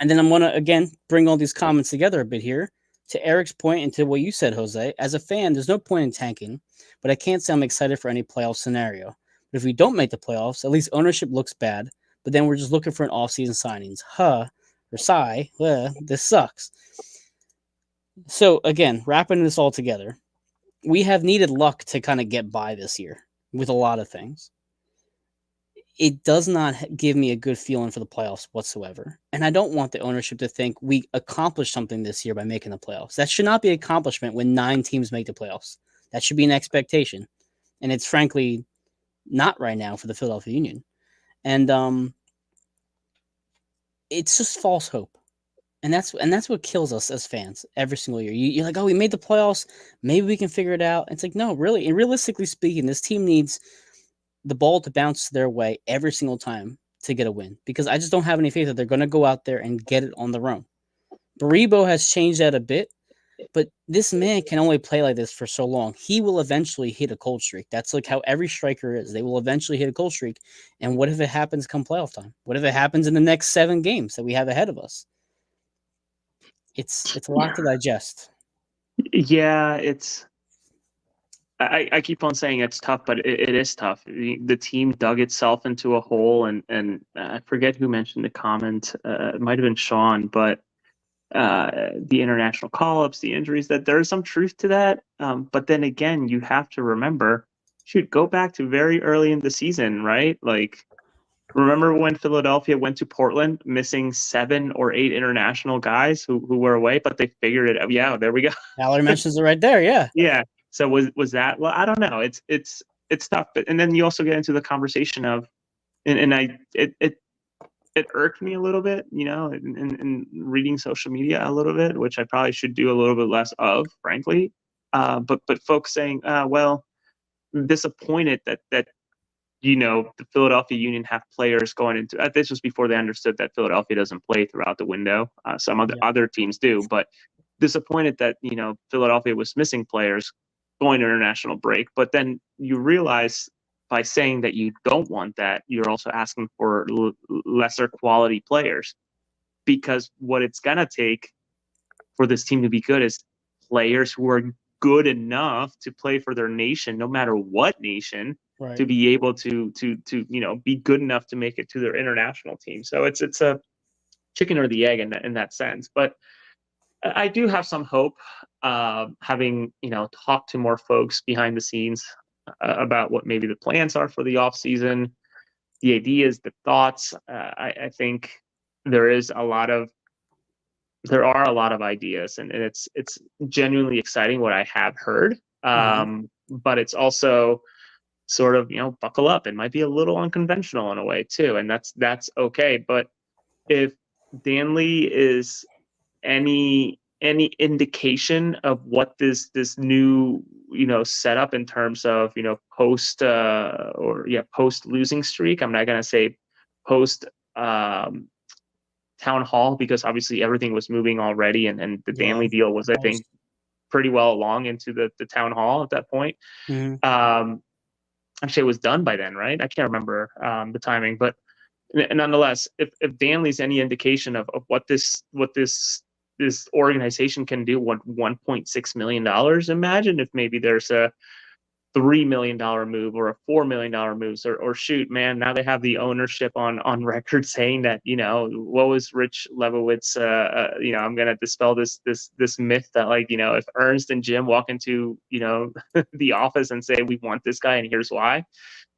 And then I'm going to, again, bring all these comments together a bit here. To Eric's point and to what you said, Jose, as a fan, there's no point in tanking, but I can't say I'm excited for any playoff scenario. But if we don't make the playoffs, at least ownership looks bad, but then we're just looking for an offseason signings. Or sigh, this sucks. So, again, wrapping this all together, we have needed luck to kind of get by this year with a lot of things. It does not give me a good feeling for the playoffs whatsoever. And I don't want the ownership to think we accomplished something this year by making the playoffs. That should not be an accomplishment when 9 teams make the playoffs. That should be an expectation. And it's frankly not right now for the Philadelphia Union. And it's just false hope. And that's what kills us as fans every single year. You're like, oh, we made the playoffs. Maybe we can figure it out. It's like, no, really. And realistically speaking, this team needs the ball to bounce their way every single time to get a win because I just don't have any faith that they're going to go out there and get it on their own. Baribo has changed that a bit, but this man can only play like this for so long. He will eventually hit a cold streak. That's like how every striker is. They will eventually hit a cold streak. And what if it happens come playoff time? What if it happens in the next 7 games that we have ahead of us? It's a lot to digest. Yeah, I keep on saying it's tough, but it is tough. The team dug itself into a hole, and I forget who mentioned the comment. It might have been Sean, but the international call-ups, the injuries, that there is some truth to that. But then again, you have to remember, shoot, go back to very early in the season, right? Like, remember when Philadelphia went to Portland, missing 7 or 8 international guys who were away, but they figured it out. Yeah, there we go. Valerie mentions it right there. Yeah. Yeah. So was that? Well, I don't know. It's tough. But and then you also get into the conversation of, and it irked me a little bit, in reading social media a little bit, which I probably should do a little bit less of, frankly. But folks saying, well, disappointed that the Philadelphia Union have players going into this was before they understood that Philadelphia doesn't play throughout the window. Some Yeah. other teams do, but disappointed that Philadelphia was missing players going to international break. But then you realize by saying that you don't want that, you're also asking for lesser quality players, because what it's gonna take for this team to be good is players who are good enough to play for their nation, no matter what nation, Right. to be able to be good enough to make it to their international team. So it's a chicken or the egg in that sense. But I do have some hope, having talked to more folks behind the scenes about what maybe the plans are for the off season, the ideas, the thoughts. I think there is a lot of there are a lot of ideas, and it's genuinely exciting what I have heard. Mhm. But it's also sort of buckle up. It might be a little unconventional in a way too, and that's okay. But if Danley is any indication of what this new set up in terms of, post losing streak. I'm not going to say post town hall, because obviously everything was moving already, and the Yeah. Danley deal was, I think, pretty well along into the town hall at that point. Mhm. Actually, it was done by then, right? I can't remember the timing, but nonetheless, if Danley's any indication of what this organization can do, what $1.6 million, imagine if maybe there's a $3 million move or a $4 million move, or shoot, man, now they have the ownership on record saying that, what was Rich Lebowitz, I'm gonna dispel this myth that, like, if Ernst and Jim walk into, the office and say, we want this guy and here's why,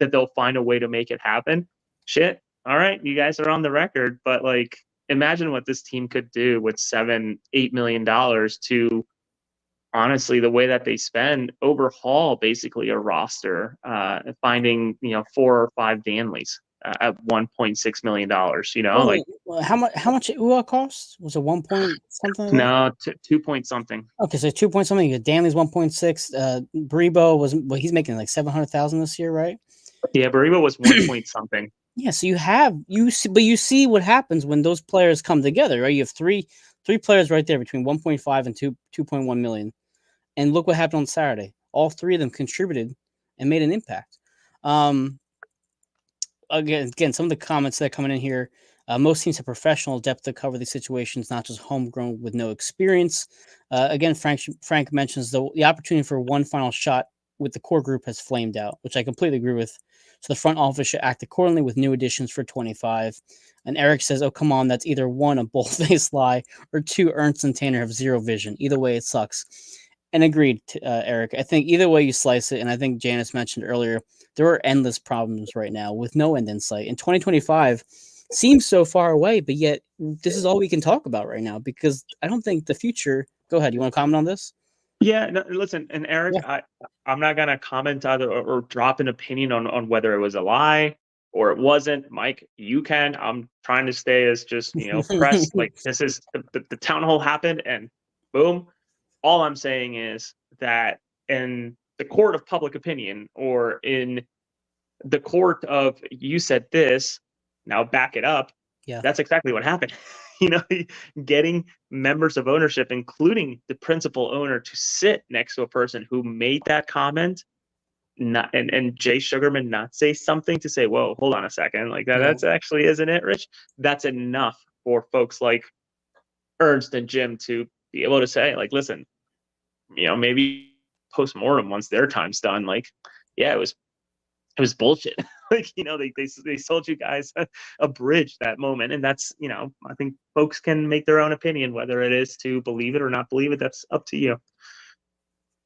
that they'll find a way to make it happen. Shit, all right, you guys are on the record, but, like, imagine what this team could do with $7-8 million to, honestly, the way that they spend, overhaul basically a roster, finding, 4 or 5 Danleys at $1.6 million. Like, Well, how much it UA cost? Was it 1 point something like that? no, 2 point something. Okay, so 2 point something. You got Danley's 1.6. Brebo he's making like 700,000 this year, right? Yeah, Bariba was 1 point something. Yeah, so you see what happens when those players come together, right? You have three players right there between 1.5 and 2.1 million. And look what happened on Saturday. All three of them contributed and made an impact. Again, some of the comments that are coming in here. Most teams have professional depth to cover these situations, not just homegrown with no experience. Again, Frank mentions the opportunity for one final shot with the core group has flamed out, which I completely agree with. So the front office should act accordingly with new additions for 25. And Eric says, "Oh, come on, that's either one, a bold-faced lie, or two, Ernst and Tanner have zero vision. Either way, it sucks." And agreed, Eric. I think either way you slice it, and I think Janice mentioned earlier, there are endless problems right now with no end in sight. And 2025 seems so far away, but yet this is all we can talk about right now, because I don't think the future. Go ahead. You want to comment on this? Yeah, no, listen, and Eric, Yeah. I'm not gonna comment either, or drop an opinion on whether it was a lie or it wasn't. Mike, you can. I'm trying to stay as just, press. Like, this is the town hall happened, and boom. All I'm saying is that in the court of public opinion, or in the court of, you said this, now back it up, Yeah. that's exactly what happened. you know Getting members of ownership, including the principal owner, to sit next to a person who made that comment, not and Jay Sugarman not say something to say, whoa, hold on a second, like, Yeah. that's actually, isn't it, Rich? That's enough for folks like Ernst and Jim to be able to say, like, listen, maybe post-mortem, once their time's done, like, yeah, it was bullshit. Like, they sold you guys a bridge that moment, and that's, I think folks can make their own opinion whether it is to believe it or not believe it. That's up to you.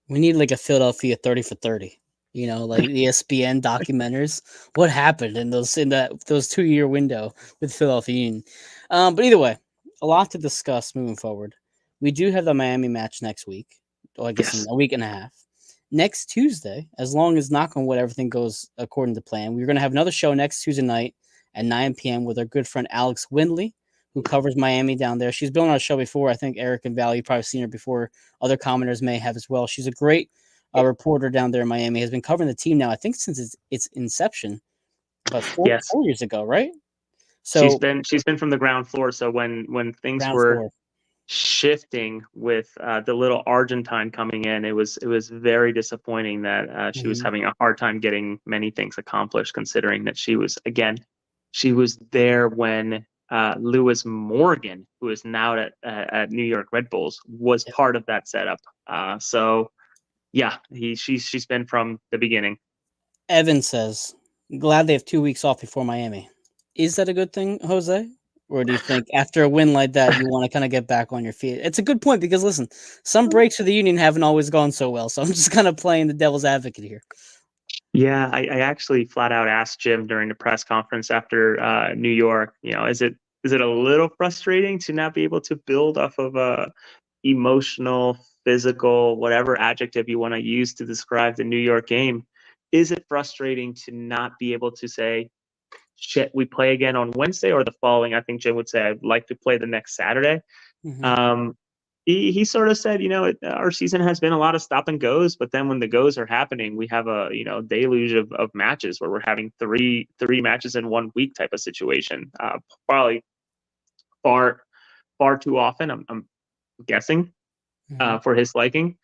We need like a Philadelphia 30 for 30. Like the ESPN documentaries. What happened in those 2 year window with Philadelphia Union? But either way, a lot to discuss moving forward. We do have the Miami match next week, or I guess in Yes. a week and a half. Next Tuesday, as long as knock on wood everything goes according to plan, we're going to have another show next Tuesday night at 9 p.m. with our good friend Alex Windley, who covers Miami down there. She's been on our show before. I think Eric and Val, you've probably seen her before. Other commenters may have as well. She's a great reporter down there in Miami. Has been covering the team now, I think, since its inception, about four Yes. 4 years ago, right? She's So been from the ground floor. So when things ground were floor. shifting with the little Argentine coming in, it was very disappointing that she was Mhm. having a hard time getting many things accomplished, considering that she was there when Lewis Morgan, who is now at New York Red Bulls, was Yep. part of that setup. So yeah, she's been from the beginning. Evan says, "Glad they have 2 weeks off before Miami." Is that a good thing, Jose? Or do you think after a win like that, you want to kind of get back on your feet? It's a good point, because listen, some breaks for the Union haven't always gone so well. So I'm just kind of playing the devil's advocate here. Yeah, I actually flat out asked Jim during the press conference after New York, is it a little frustrating to not be able to build off of a emotional, physical, whatever adjective you want to use to describe the New York game? Is it frustrating to not be able to say, shit, we play again on Wednesday or the following? I think Jim would say, I'd like to play the next Saturday. Mhm. Um, he sort of said, our season has been a lot of stop and goes, but then when the goes are happening, we have a deluge of matches where we're having three matches in 1 week type of situation. Probably far too often. I'm guessing Mhm. for his liking.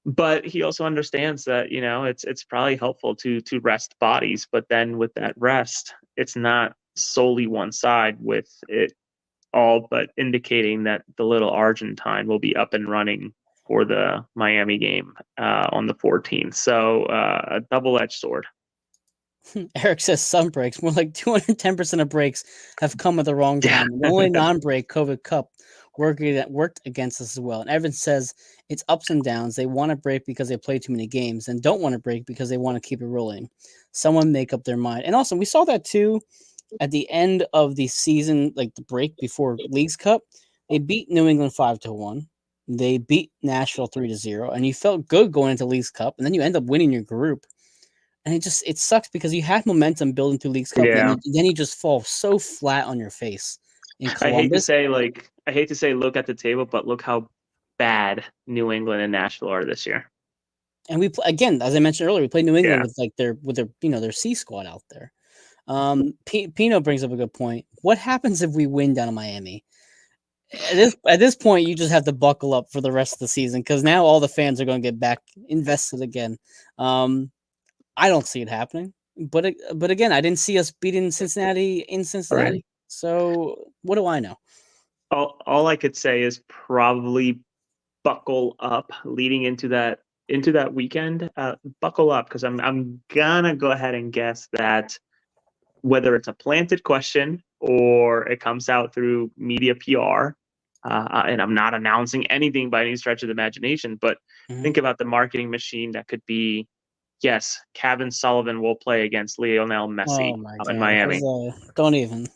But he also understands that it's probably helpful to rest bodies, but then with that rest, it's not solely one side, with it all but indicating that the little Argentine will be up and running for the Miami game on the 14th. So a double-edged sword. Eric says some breaks, more like 210% of breaks have come at the wrong Yeah. time. The only non-break COVID Cup worked against us as well. And Evan says it's ups and downs. They want to break because they play too many games, and don't want to break because they want to keep it rolling. Someone make up their mind. And also, we saw that too at the end of the season, like the break before Leagues Cup. They beat New England 5-1. They beat Nashville 3-0, and you felt good going into Leagues Cup, and then you end up winning your group. And it sucks because you had momentum building through Leagues Cup, and Yeah. then you just fall so flat on your face in I hate to Columbus. say look at the table, but look how bad New England and Nashville are this year. And again, as I mentioned earlier, we played New England Yeah. with their their C squad out there. Pino brings up a good point. What happens if we win down in Miami? At this point, you just have to buckle up for the rest of the season, because now all the fans are going to get back invested again. I don't see it happening, but again, I didn't see us beating Cincinnati in Right. Cincinnati. So what do I know? All I could say is probably buckle up leading into that weekend. Buckle up, because I'm gonna go ahead and guess that whether it's a planted question or it comes out through media PR, and I'm not announcing anything by any stretch of the imagination, but Mhm. think about the marketing machine that could be, yes, Kevin Sullivan will play against Lionel Oh Messi my in god, Miami. don't even.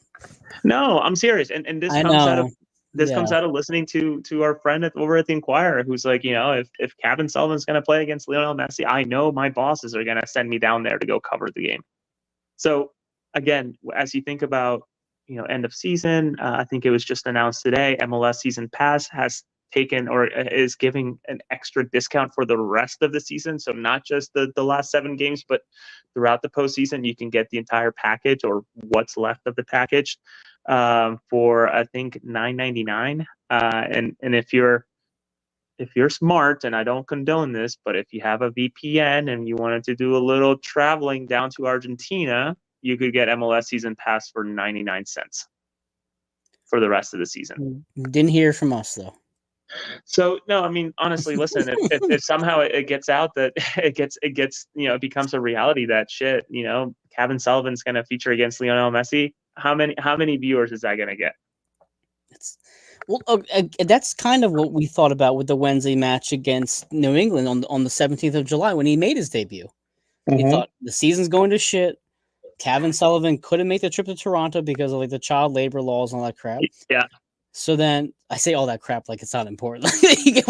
No, I'm serious, and this I comes out know. of this Yeah, comes out of listening to our friend over at the Inquirer, who's like, if Kevin Sullivan's going to play against Lionel Messi, I know my bosses are going to send me down there to go cover the game. So again, as you think about end of season, I think it was just announced today, MLS Season Pass has taken or is giving an extra discount for the rest of the season. So not just the last 7 games, but throughout the postseason, you can get the entire package or what's left of the package for I think $9.99. And if you're smart, and I don't condone this, but if you have a VPN and you wanted to do a little traveling down to Argentina, you could get MLS Season Pass for 99 cents for the rest of the season. didn't hear from us though. So no, I mean honestly, listen, if somehow it gets out that it becomes a reality that shit, Kevin Sullivan's going to feature against Lionel Messi, how many viewers is that going to get? It's well, that's kind of what we thought about with the Wednesday match against New England on the 17th of July when he made his debut. We Mm-hmm. thought the season's going to shit. Kevin Sullivan couldn't make the trip to Toronto because of like the child labor laws and all that crap. Yeah. So then I say all that crap like it's not important. You get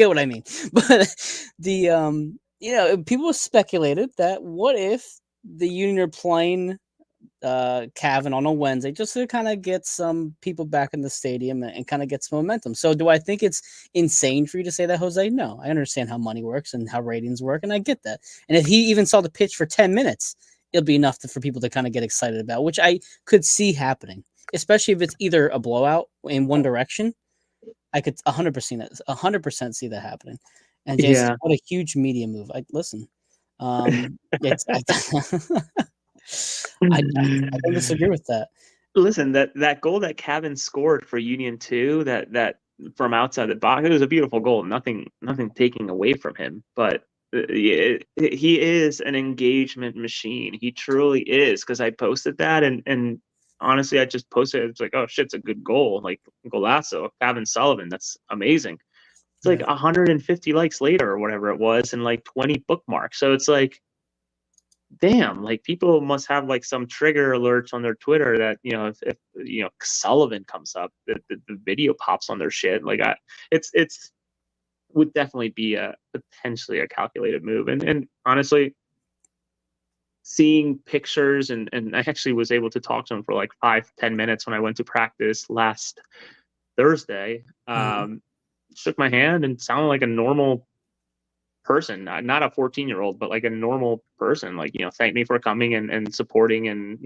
what I mean. But the people speculated that what if the Union are playing Cavan on a Wednesday just to kind of get some people back in the stadium and kind of get some momentum. So do I think it's insane for you to say that, Jose? No, I understand how money works and how ratings work, and I get that. And if he even saw the pitch for 10 minutes, it'll be enough for people to kind of get excited about, which I could see happening, especially if it's either a blowout in one direction. I could 100% see that happening. And Jason, Yeah. what a huge media move. I listen. It's I don't disagree with that. Listen, that goal that Kevin scored for Union 2, that from outside the box, it was a beautiful goal. Nothing taking away from him, but he is an engagement machine. He truly is, because I posted that, and honestly, I just posted it. It's like, oh shit, it's a good goal, like golazo, Kevin Sullivan. That's amazing. It's like Right. 150 likes later or whatever it was, and like 20 bookmarks. So it's like, damn, like people must have like some trigger alerts on their Twitter that if Sullivan comes up, the video pops on their shit. Like it's would definitely be a potentially a calculated move. And honestly, seeing pictures, and I actually was able to talk to him for like 5-10 minutes when I went to practice last Thursday. Mhm. shook my hand and sounded like a normal person, not a 14-year-old, but like a normal person. Like, thank me for coming and supporting and,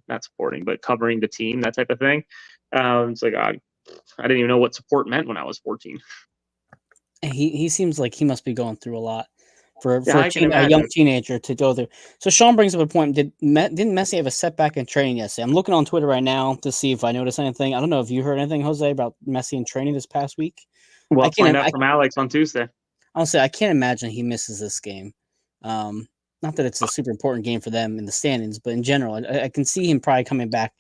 not supporting, but covering the team, that type of thing. It's like, I didn't even know what support meant when I was 14. And he seems like he must be going through a lot for Yeah, I can a young imagine. teenager to go through. So Sean brings up a point. Didn't Messi have a setback in training yesterday? I'm looking on Twitter right now to see if I notice anything. I don't know if you heard anything, Jose, about Messi in training this past week. I We'll find can't. out from Alex on Tuesday. Honestly, I can't imagine he misses this game. Not that it's a super important game for them in the standings, but in general, I can see him probably coming back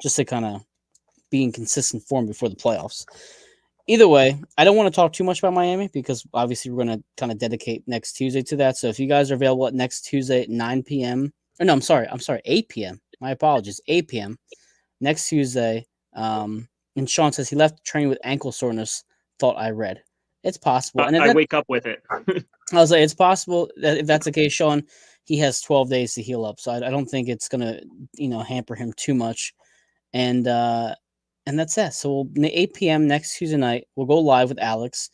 just to kind of be in consistent form before the playoffs. Either way, I don't want to talk too much about Miami because obviously we're going to kind of dedicate next Tuesday to that. So if you guys are available at next Tuesday at 9 p.m. or no, I'm sorry, 8 p.m. My apologies, 8 p.m. next Tuesday. And Sean says he left training with ankle soreness. Thought I read. It's possible, and if I that, wake up with it. I was like, it's possible that if that's the case, Sean, he has 12 days to heal up. So I don't think it's gonna, hamper him too much. And that's that. So 8 p.m. next Tuesday night, we'll go live with Alex.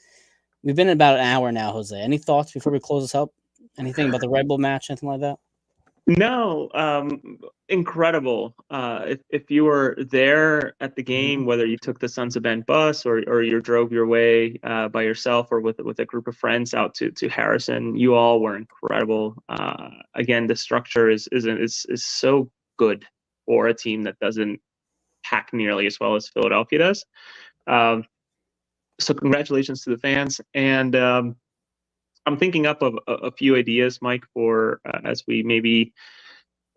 We've been about an hour now, Jose. Any thoughts before we close this up? Anything about the Red Bull match, anything like that? No, incredible. If you were there at the game, whether you took the Sons of Ben bus or you drove your way by yourself or with a group of friends out to Harrison, you all were incredible. Again, the structure is so good for a team that doesn't pack nearly as well as Philadelphia does. So congratulations to the fans, and I'm thinking up of a few ideas, Mike, for as we maybe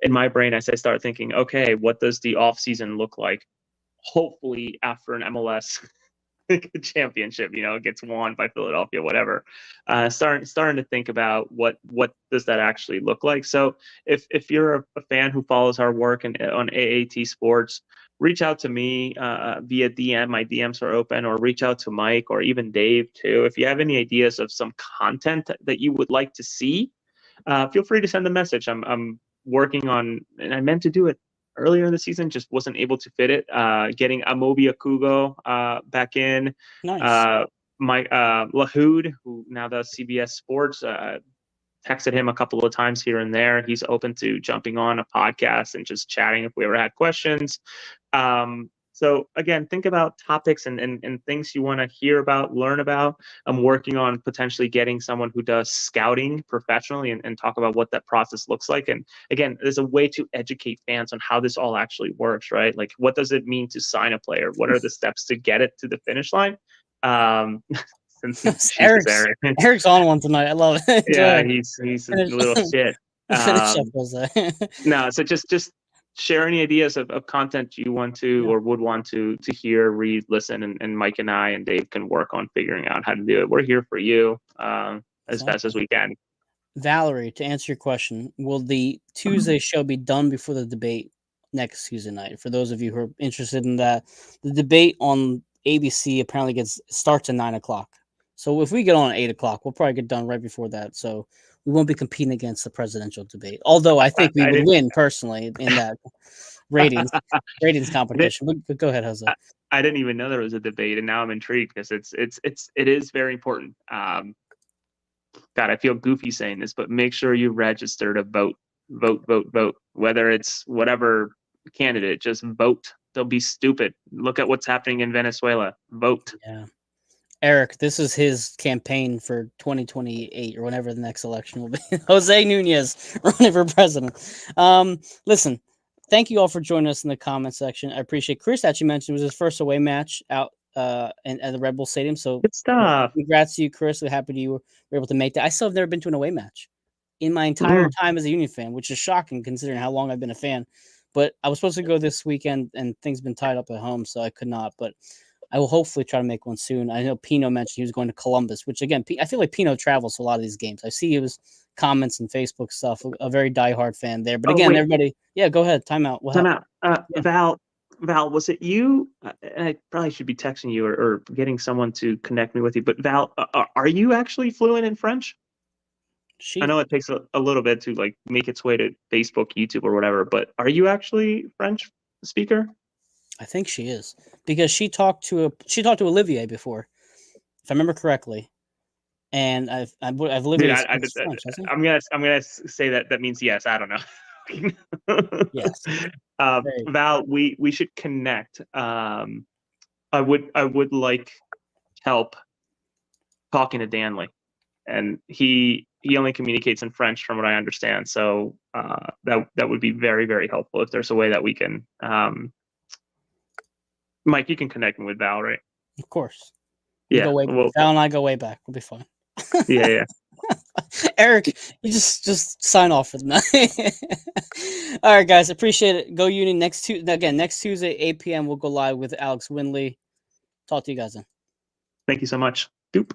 in my brain as I start thinking, okay, what does the off season look like? Hopefully, after an MLS championship, gets won by Philadelphia, whatever. Starting to think about what does that actually look like. So if you're a fan who follows our work on AAT Sports, reach out to me via DM. My DMs are open, or reach out to Mike or even Dave too. If you have any ideas of some content that you would like to see, feel free to send a message. I'm working on, and I meant to do it earlier in the season, just wasn't able to fit it. Getting Amobi Akugo back in. Nice. Mike Lahoud, who now does CBS Sports, texted him a couple of times here and there. He's open to jumping on a podcast and just chatting if we ever had questions. So again, think about topics and things you want to hear about, learn about. I'm working on potentially getting someone who does scouting professionally and talk about what that process looks like. And again, there's a way to educate fans on how this all actually works, right? Like, what does it mean to sign a player? What are the steps to get it to the finish line? Since Jesus, Eric. Eric's on one tonight. I love it. Go Yeah, ahead. he's a Finish, little shit. finish up, Jose. No, so just share any ideas of content you want to Yeah, or would want to hear, read, listen, and Mike and I and Dave can work on figuring out how to do it. We're here for you as best as exactly. we can. Valerie, to answer your question, will the Tuesday show be done before the debate next Tuesday night? For those of you who are interested in that, the debate on ABC apparently starts at 9 o'clock. So if we get on at 8 o'clock, we'll probably get done right before that. So we won't be competing against the presidential debate. Although I think we I would didn't. win personally in that ratings ratings competition. But go ahead, Jose. I didn't even know there was a debate, and now I'm intrigued because it is very important. God, I feel goofy saying this, but make sure you register to vote, vote, vote, vote. Whether it's whatever candidate, just vote. Don't be stupid. Look at what's happening in Venezuela. Vote. Yeah. Eric, this is his campaign for 2028 or whenever the next election will be. Jose Nunez running for president. Listen, thank you all for joining us in the comment section. I appreciate Chris actually mentioned it was his first away match out at the Red Bull Stadium. So Good stuff. congrats to you, Chris. We're happy you were able to make that. I still have never been to an away match in my entire Mm. time as a Union fan, which is shocking considering how long I've been a fan. But I was supposed to go this weekend and things been tied up at home, so I could not. But I will hopefully try to make one soon. I know Pino mentioned he was going to Columbus, which again, I feel like Pino travels to a lot of these games. I see his comments and Facebook stuff. A very diehard fan there. But Oh again, wait, everybody, yeah, go ahead. Timeout. What time happened? out. Yeah, Val, was it you? I probably should be texting you or getting someone to connect me with you. But Val, are you actually fluent in French? I she. know it takes a little bit to like make its way to Facebook, YouTube, or whatever. But are you actually French speaker? I think she is because she talked to Olivier before, if I remember correctly. And I've Dude, literally speaks French, doesn't I'm gonna say that means yes. I don't know. he? Yes. Very Val, we should connect. I would like help talking to Danley, and he only communicates in French from what I understand. So that would be very, very helpful if there's a way that we can. Mike, you can connect me with Val, right? of course. We go Yeah. way Well, Val and I go way back. We'll be fine. yeah, yeah. Eric, you just sign off for the night. All right, guys, appreciate it. Go Uni next Tuesday, 8 p.m. We'll go live with Alex Winley. Talk to you guys then. Thank you so much. Doop.